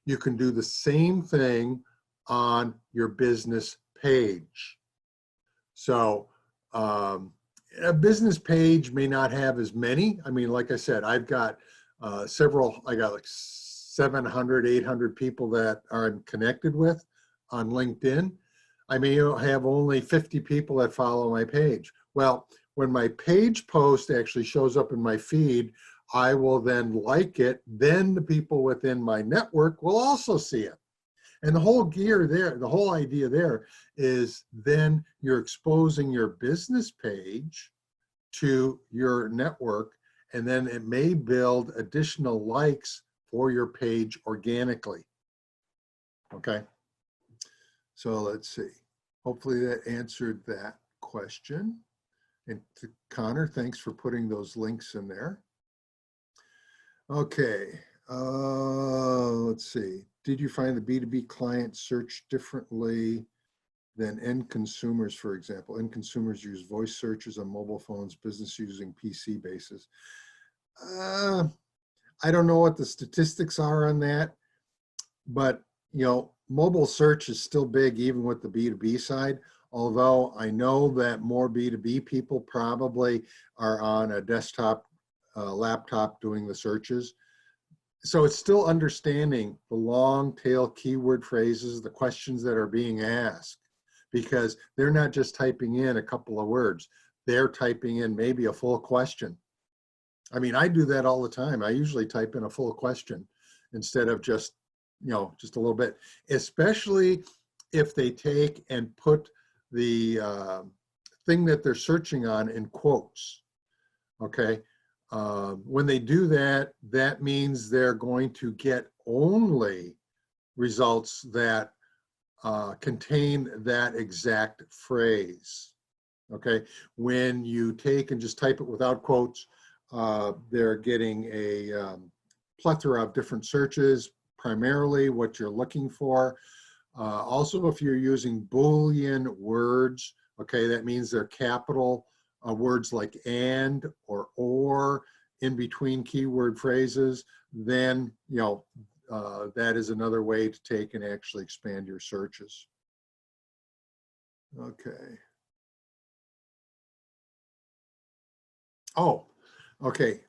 You can do the same thing on your business page. So a business page may not have as many. I mean, like I said, I've got I got like 700, 800 people that I'm connected with on LinkedIn. I may have only 50 people that follow my page. Well, when my page post actually shows up in my feed, I will then like it. Then the people within my network will also see it. And the whole idea there is then you're exposing your business page to your network, and then it may build additional likes for your page organically. Okay. So let's see. Hopefully that answered that question. And to Connor, thanks for putting those links in there. Okay. Let's see. Did you find the B2B client search differently than end consumers, for example? End consumers use voice searches on mobile phones, business using PC basis. I don't know what the statistics are on that, but mobile search is still big even with the B2B side, although I know that more B2B people probably are on a desktop, laptop doing the searches. So it's still understanding the long tail keyword phrases, the questions that are being asked, because they're not just typing in a couple of words. They're typing in maybe a full question. I mean, I do that all the time. I usually type in a full question instead of just, just a little bit, especially if they take and put the thing that they're searching on in quotes, okay? When they do that, that means they're going to get only results that contain that exact phrase, okay? When you take and just type it without quotes, they're getting a plethora of different searches, primarily what you're looking for. Also, if you're using Boolean words, okay, that means they're capital words like and or in between keyword phrases, then, that is another way to take and actually expand your searches. Okay. Oh, okay.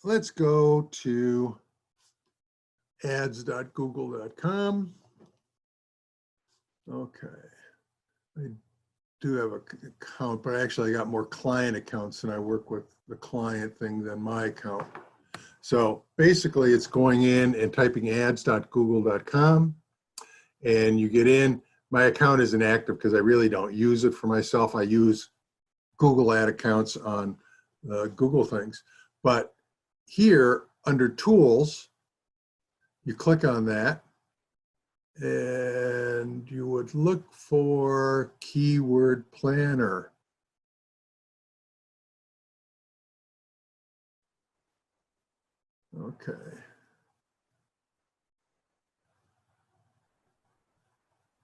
Let's go to ads.google.com. Okay. I do have an account, but actually I got more client accounts, and I work with the client thing than my account. So basically it's going in and typing ads.google.com, and you get in. My account isn't active because I really don't use it for myself. I use Google ad accounts on Google things. But here under tools, you click on that, and you would look for keyword planner. Okay.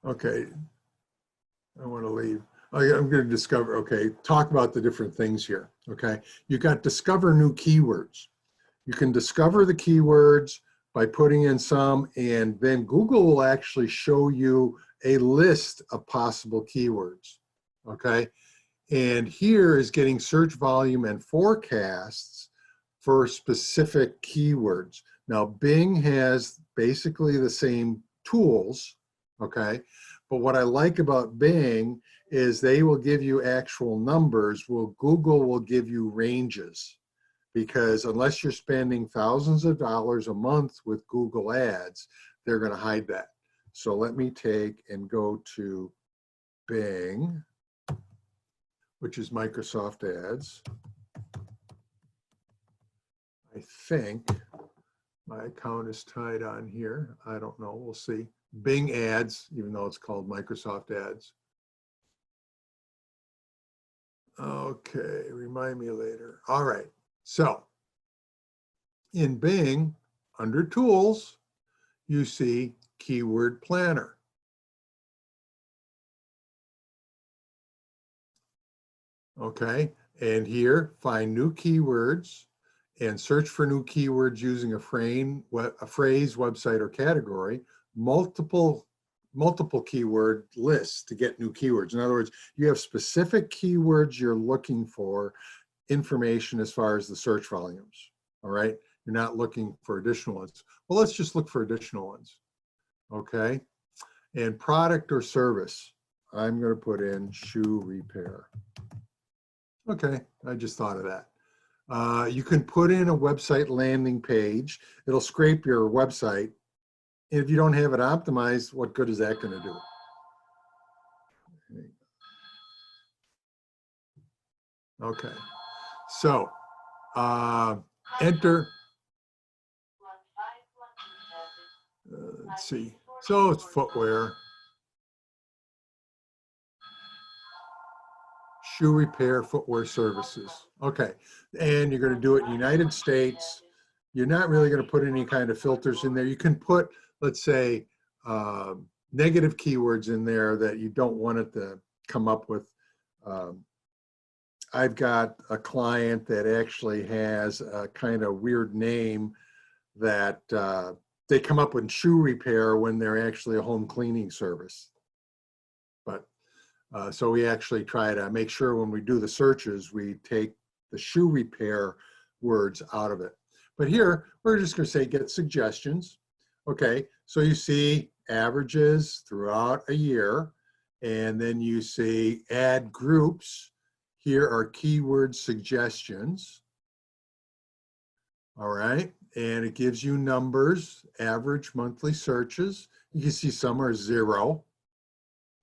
Okay. I want to leave. I'm going to discover, okay, talk about the different things here. Okay. You got discover new keywords. You can discover the keywords by putting in some, and then Google will actually show you a list of possible keywords, okay? And here is getting search volume and forecasts for specific keywords. Now, Bing has basically the same tools, okay? But what I like about Bing is they will give you actual numbers. Well, Google will give you ranges, because unless you're spending thousands of dollars a month with Google Ads, they're going to hide that. So let me take and go to Bing, which is Microsoft Ads. I think my account is tied on here. I don't know. We'll see. Bing Ads, even though it's called Microsoft Ads. Okay, remind me later. All right. So in Bing, under Tools, you see Keyword Planner. Okay, and here, find new keywords and search for new keywords using a phrase, website, or category. Multiple keyword lists to get new keywords. In other words, you have specific keywords you're looking for information as far as the search volumes. All right, you're not looking for additional ones. Well, let's just look for additional ones. Okay, and product or service, I'm going to put in shoe repair. Okay, I just thought of that. You can put in a website landing page. It'll scrape your website. If you don't have it optimized, what good is that going to do? Okay, so enter. Let's see. So it's footwear. Shoe repair, footwear services. Okay, and you're going to do it in the United States. You're not really going to put any kind of filters in there. You can put, let's say, negative keywords in there that you don't want it to come up with. I've got a client that actually has a kind of weird name that they come up with shoe repair when they're actually a home cleaning service. But so we actually try to make sure when we do the searches, we take the shoe repair words out of it. But here, we're just going to say get suggestions. Okay, so you see averages throughout a year, and then you see add groups. Here are keyword suggestions. All right, and it gives you numbers, average monthly searches. You can see some are 0.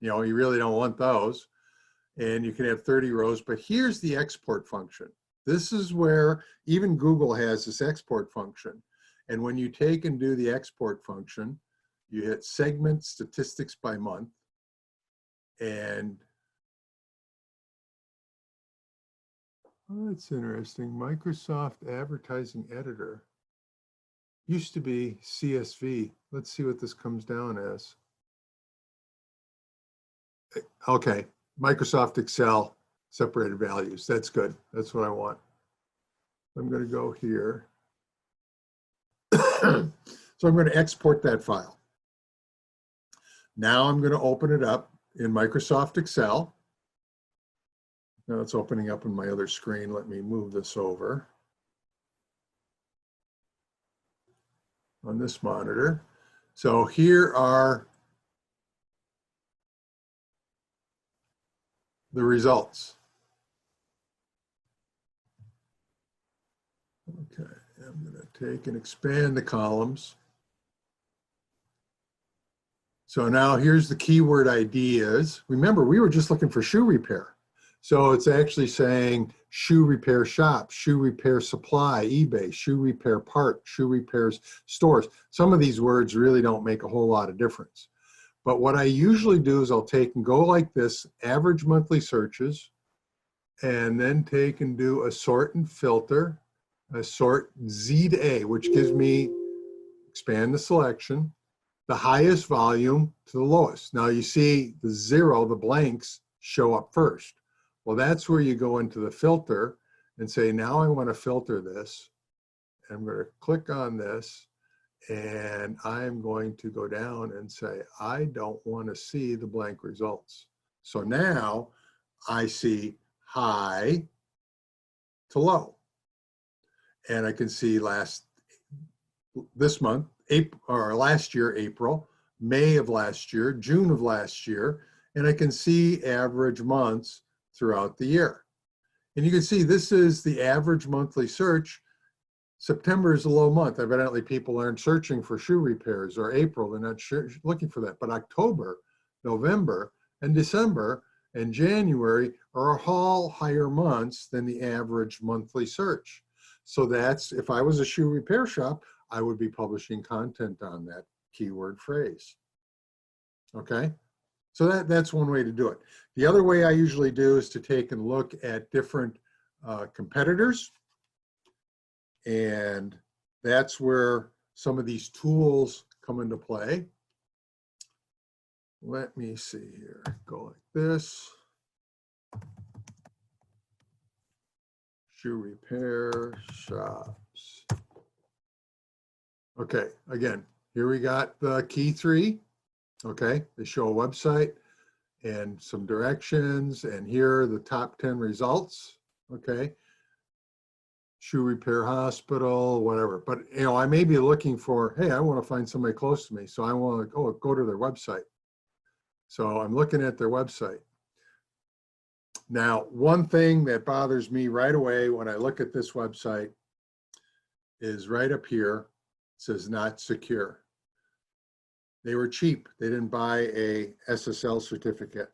You know, you really don't want those. And you can have 30 rows, but here's the export function. This is where even Google has this export function. And when you take and do the export function, you hit segment statistics by month. And oh, that's interesting. Microsoft Advertising Editor used to be CSV. Let's see what this comes down as. Okay, Microsoft Excel, separated values. That's good. That's what I want. I'm going to go here. So I'm going to export that file. Now I'm going to open it up in Microsoft Excel. Now it's opening up on my other screen. Let me move this over on this monitor. So here are the results. Okay, I'm going to take and expand the columns. So now here's the keyword ideas. Remember, we were just looking for shoe repair. So it's actually saying shoe repair shop, shoe repair supply, eBay, shoe repair part, shoe repairs stores. Some of these words really don't make a whole lot of difference. But what I usually do is I'll take and go like this, average monthly searches, and then take and do a sort and filter, a sort Z to A, which gives me, expand the selection, the highest volume to the lowest. Now you see the 0, the blanks, show up first. Well, that's where you go into the filter and say, now I want to filter this. I'm going to click on this, and I'm going to go down and say, I don't want to see the blank results. So now I see high to low. And I can see this month, April, or last year, April, May of last year, June of last year, and I can see average months throughout the year. And you can see this is the average monthly search. September is a low month. Evidently, people aren't searching for shoe repairs, or April, they're not looking for that. But October, November, and December, and January are all higher months than the average monthly search. So that's, if I was a shoe repair shop, I would be publishing content on that keyword phrase. Okay, so that's one way to do it. The other way I usually do is to take and look at different competitors. And that's where some of these tools come into play. Let me see here, go like this. Shoe repair shops. Okay, again, here we got the key three. Okay, they show a website and some directions, and here are the top 10 results. Okay, shoe repair hospital, whatever. But you know, I may be looking for, hey, I want to find somebody close to me, so I want to go to their website. So I'm looking at their website. Now, one thing that bothers me right away when I look at this website is right up here. It says not secure. They were cheap. They didn't buy a SSL certificate.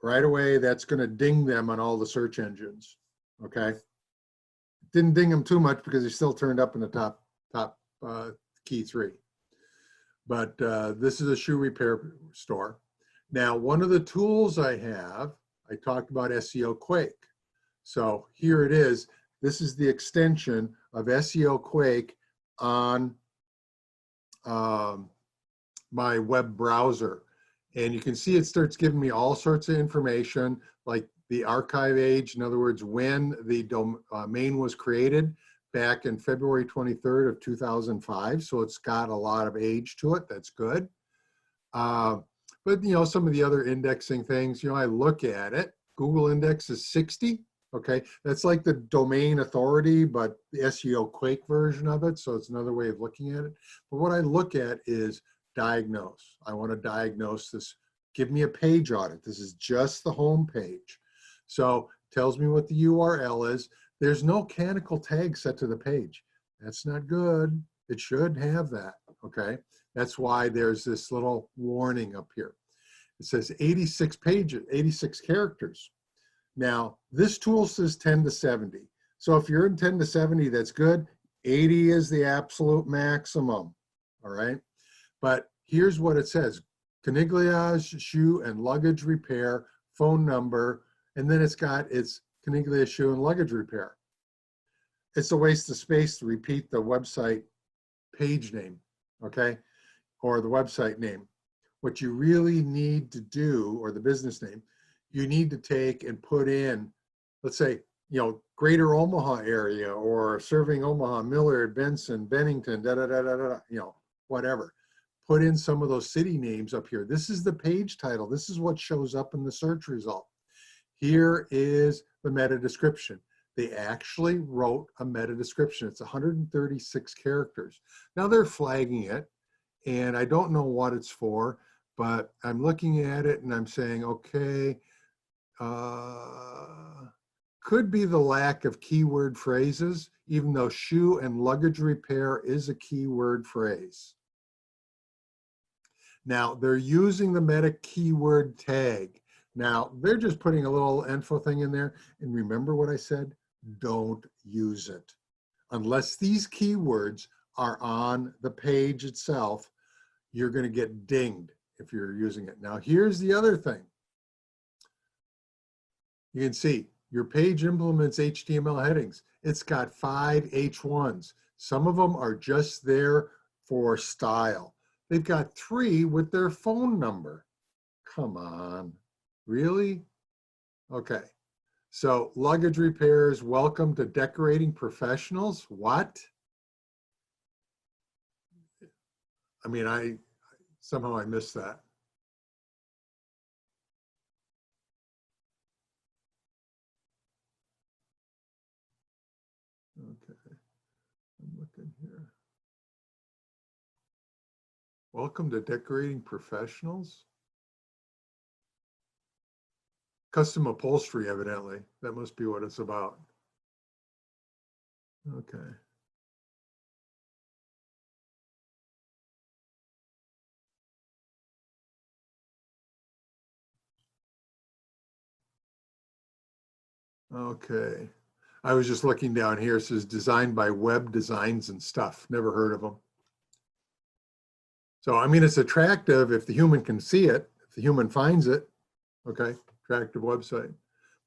Right away, that's going to ding them on all the search engines. Okay. Didn't ding them too much because he still turned up in the top key three. But this is a shoe repair store. Now, one of the tools I have, I talked about SEO Quake. So here it is. This is the extension of SEO Quake on my web browser. And you can see it starts giving me all sorts of information, like the archive age, in other words, when the domain was created back in February 23rd of 2005. So it's got a lot of age to it. That's good. But you know, some of the other indexing things, you know, I look at it. Google index is 60. Okay, that's like the domain authority, but the SEO Quake version of it. So it's another way of looking at it. But what I look at is diagnose. I want to diagnose this. Give me a page audit. This is just the home page. So tells me what the URL is. There's no canonical tag set to the page. That's not good. It should have that. Okay. That's why there's this little warning up here. It says 86 pages, 86 characters. Now, this tool says 10 to 70. So if you're in 10 to 70, that's good. 80 is the absolute maximum. All right. But here's what it says. Canigliage, shoe and luggage repair, phone number, and then it's got its Canigliage shoe and luggage repair. It's a waste of space to repeat the website page name, okay? Or the website name. What you really need to do, or the business name, you need to take and put in, let's say, you know, Greater Omaha area, or serving Omaha, Millard, Benson, Bennington, you know, whatever. Put in some of those city names up here. This is the page title. This is what shows up in the search result. Here is the meta description. They actually wrote a meta description. It's 136 characters. Now they're flagging it, and I don't know what it's for, but I'm looking at it and I'm saying, okay, could be the lack of keyword phrases, even though shoe and luggage repair is a keyword phrase. Now they're using the meta keyword tag. Now they're just putting a little info thing in there. And remember what I said? Don't use it. Unless these keywords are on the page itself, you're going to get dinged if you're using it. Now here's the other thing. You can see your page implements HTML headings. It's got 5 H1s. Some of them are just there for style. They've got 3 with their phone number. Come on, really? Okay, so luggage repairs, welcome to decorating professionals. What? I mean, somehow I missed that. Okay, I'm looking here. Welcome to Decorating Professionals. Custom upholstery, evidently. That must be what it's about. Okay. Okay. I was just looking down here. It says designed by Web Designs and Stuff. Never heard of them. So, I mean, it's attractive if the human can see it, if the human finds it. Okay, attractive website.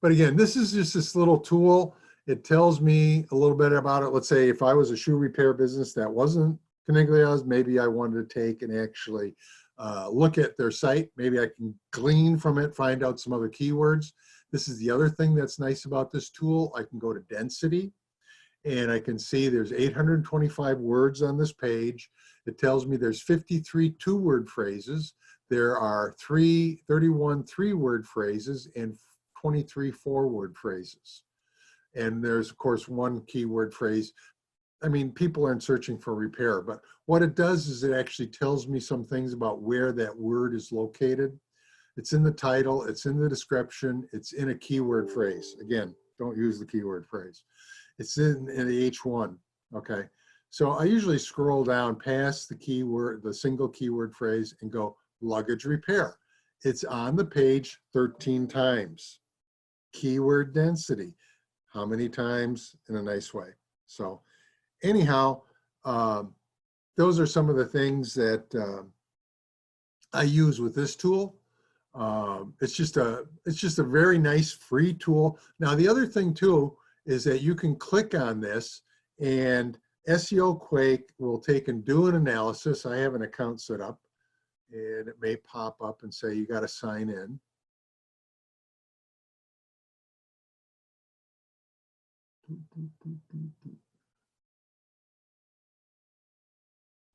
But again, this is just this little tool. It tells me a little bit about it. Let's say if I was a shoe repair business that wasn't Caniglia's, maybe I wanted to take and actually look at their site. Maybe I can glean from it, find out some other keywords. This is the other thing that's nice about this tool. I can go to density and I can see there's 825 words on this page. It tells me there's 53 two-word phrases. There are 31 three-word phrases and 23 four-word phrases. And there's, of course, one keyword phrase. I mean, people aren't searching for repair, but what it does is it actually tells me some things about where that word is located. It's in the title, it's in the description, it's in a keyword phrase. Again, don't use the keyword phrase. It's in the H1, okay? So I usually scroll down past the keyword, the single keyword phrase, and go luggage repair. It's on the page 13 times. Keyword density, how many times in a nice way. So anyhow, those are some of the things that I use with this tool. It's just a very nice free tool. Now, the other thing too is that you can click on this and SEO Quake will take and do an analysis. I have an account set up and it may pop up and say you got to sign in.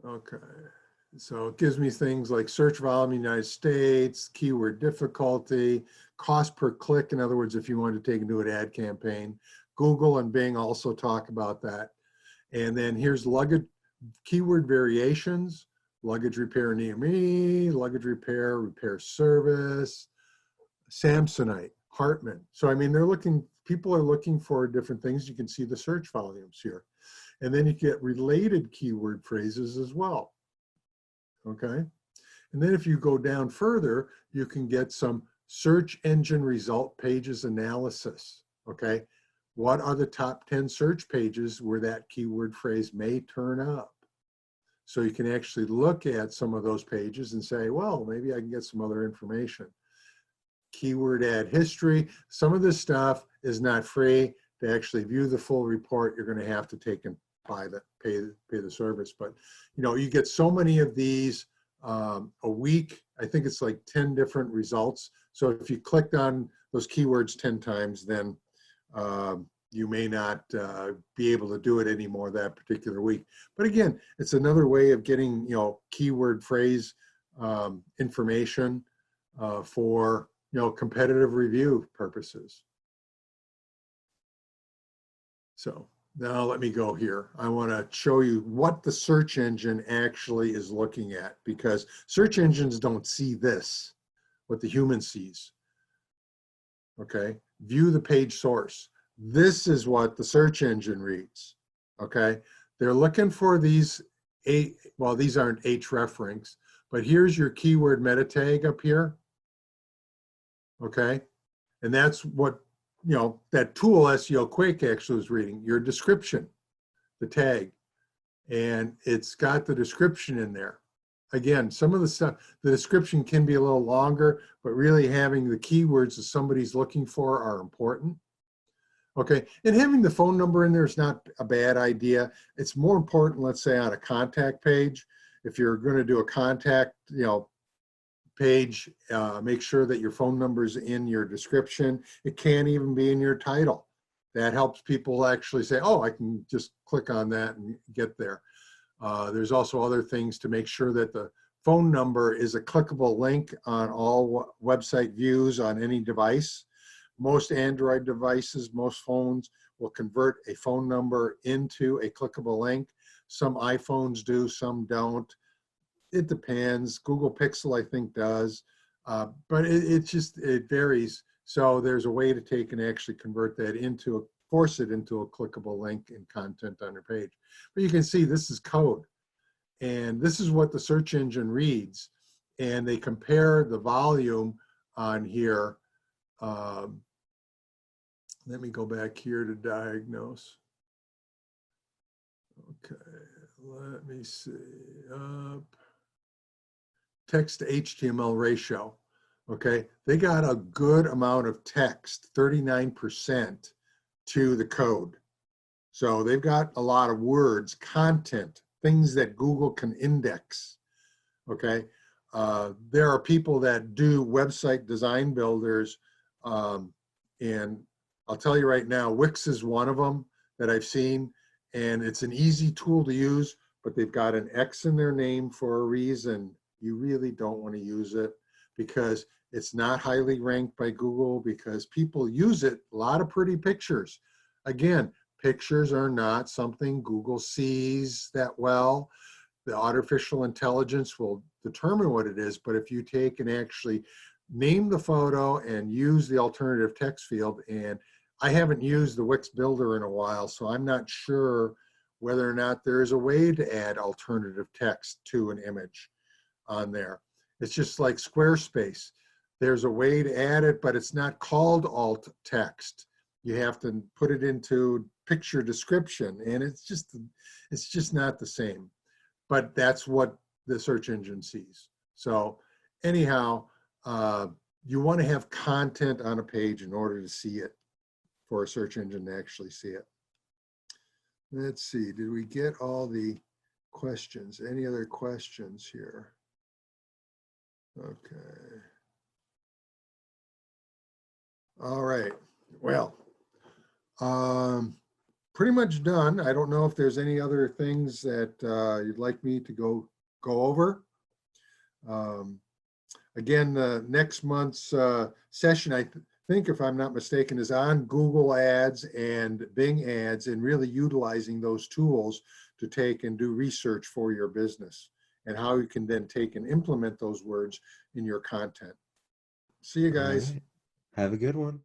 Okay, so it gives me things like search volume in the United States, keyword difficulty, cost per click. In other words, if you want to take and do an ad campaign, Google and Bing also talk about that. And then here's luggage, keyword variations, luggage repair near me, luggage repair, repair service, Samsonite, Hartman. So, I mean, people are looking for different things. You can see the search volumes here. And then you get related keyword phrases as well, okay? And then if you go down further, you can get some search engine result pages analysis, okay? What are the top 10 search pages where that keyword phrase may turn up? So you can actually look at some of those pages and say, well, maybe I can get some other information. Keyword ad history. Some of this stuff is not free. To actually view the full report, you're going to have to take and pay the service. But you know, you get so many of these a week. I think it's like 10 different results. So if you clicked on those keywords 10 times, then you may not be able to do it anymore that particular week. But again, it's another way of getting, you know, keyword phrase information for, you know, competitive review purposes. So now let me go here. I want to show you what the search engine actually is looking at, because search engines don't see this, what the human sees. Okay, view the page source. This is what the search engine reads. Okay, they're looking for these well, these aren't href, but here's your keyword meta tag up here. Okay, and that's what, you know, that tool SEO Quake actually is reading, your description, the tag, and it's got the description in there. Again, some of the stuff, the description can be a little longer, but really having the keywords that somebody's looking for are important. Okay, and having the phone number in there is not a bad idea. It's more important, let's say, on a contact page. If you're going to do a contact, you know, page, make sure that your phone number is in your description. It can even be in your title. That helps people actually say, oh, I can just click on that and get there. There's also other things to make sure that the phone number is a clickable link on all website views on any device. Most Android devices, most phones will convert a phone number into a clickable link. Some iPhones do, some don't. it depends. Google Pixel, I think, does, but it varies. So there's a way to take and actually convert that into force it into a clickable link and content on your page. But you can see this is code, and this is what the search engine reads, and they compare the volume on here. Let me go back here to diagnose. Okay, let me see. Text to HTML ratio. Okay, they got a good amount of text, 39% to the code. So they've got a lot of words, content, things that Google can index. Okay, there are people that do website design builders, and I'll tell you right now, Wix is one of them that I've seen, and it's an easy tool to use, but they've got an X in their name for a reason. You really don't want to use it because it's not highly ranked by Google because people use it. A lot of pretty pictures. Again, pictures are not something Google sees that well. The artificial intelligence will determine what it is, but if you take and actually name the photo and use the alternative text field, and I haven't used the Wix Builder in a while, so I'm not sure whether or not there is a way to add alternative text to an image on there. It's just like Squarespace. There's a way to add it, but it's not called alt text. You have to put it into picture description, and it's just not the same. But that's what the search engine sees. So anyhow, you want to have content on a page in order to see it, for a search engine to actually see it. Let's see, did we get all the questions? Any other questions here? Okay. All right, well, pretty much done. I don't know if there's any other things that you'd like me to go over. Again, next month's session, I think, if I'm not mistaken, is on Google Ads and Bing Ads and really utilizing those tools to take and do research for your business and how you can then take and implement those words in your content. See you guys. All right. Have a good one.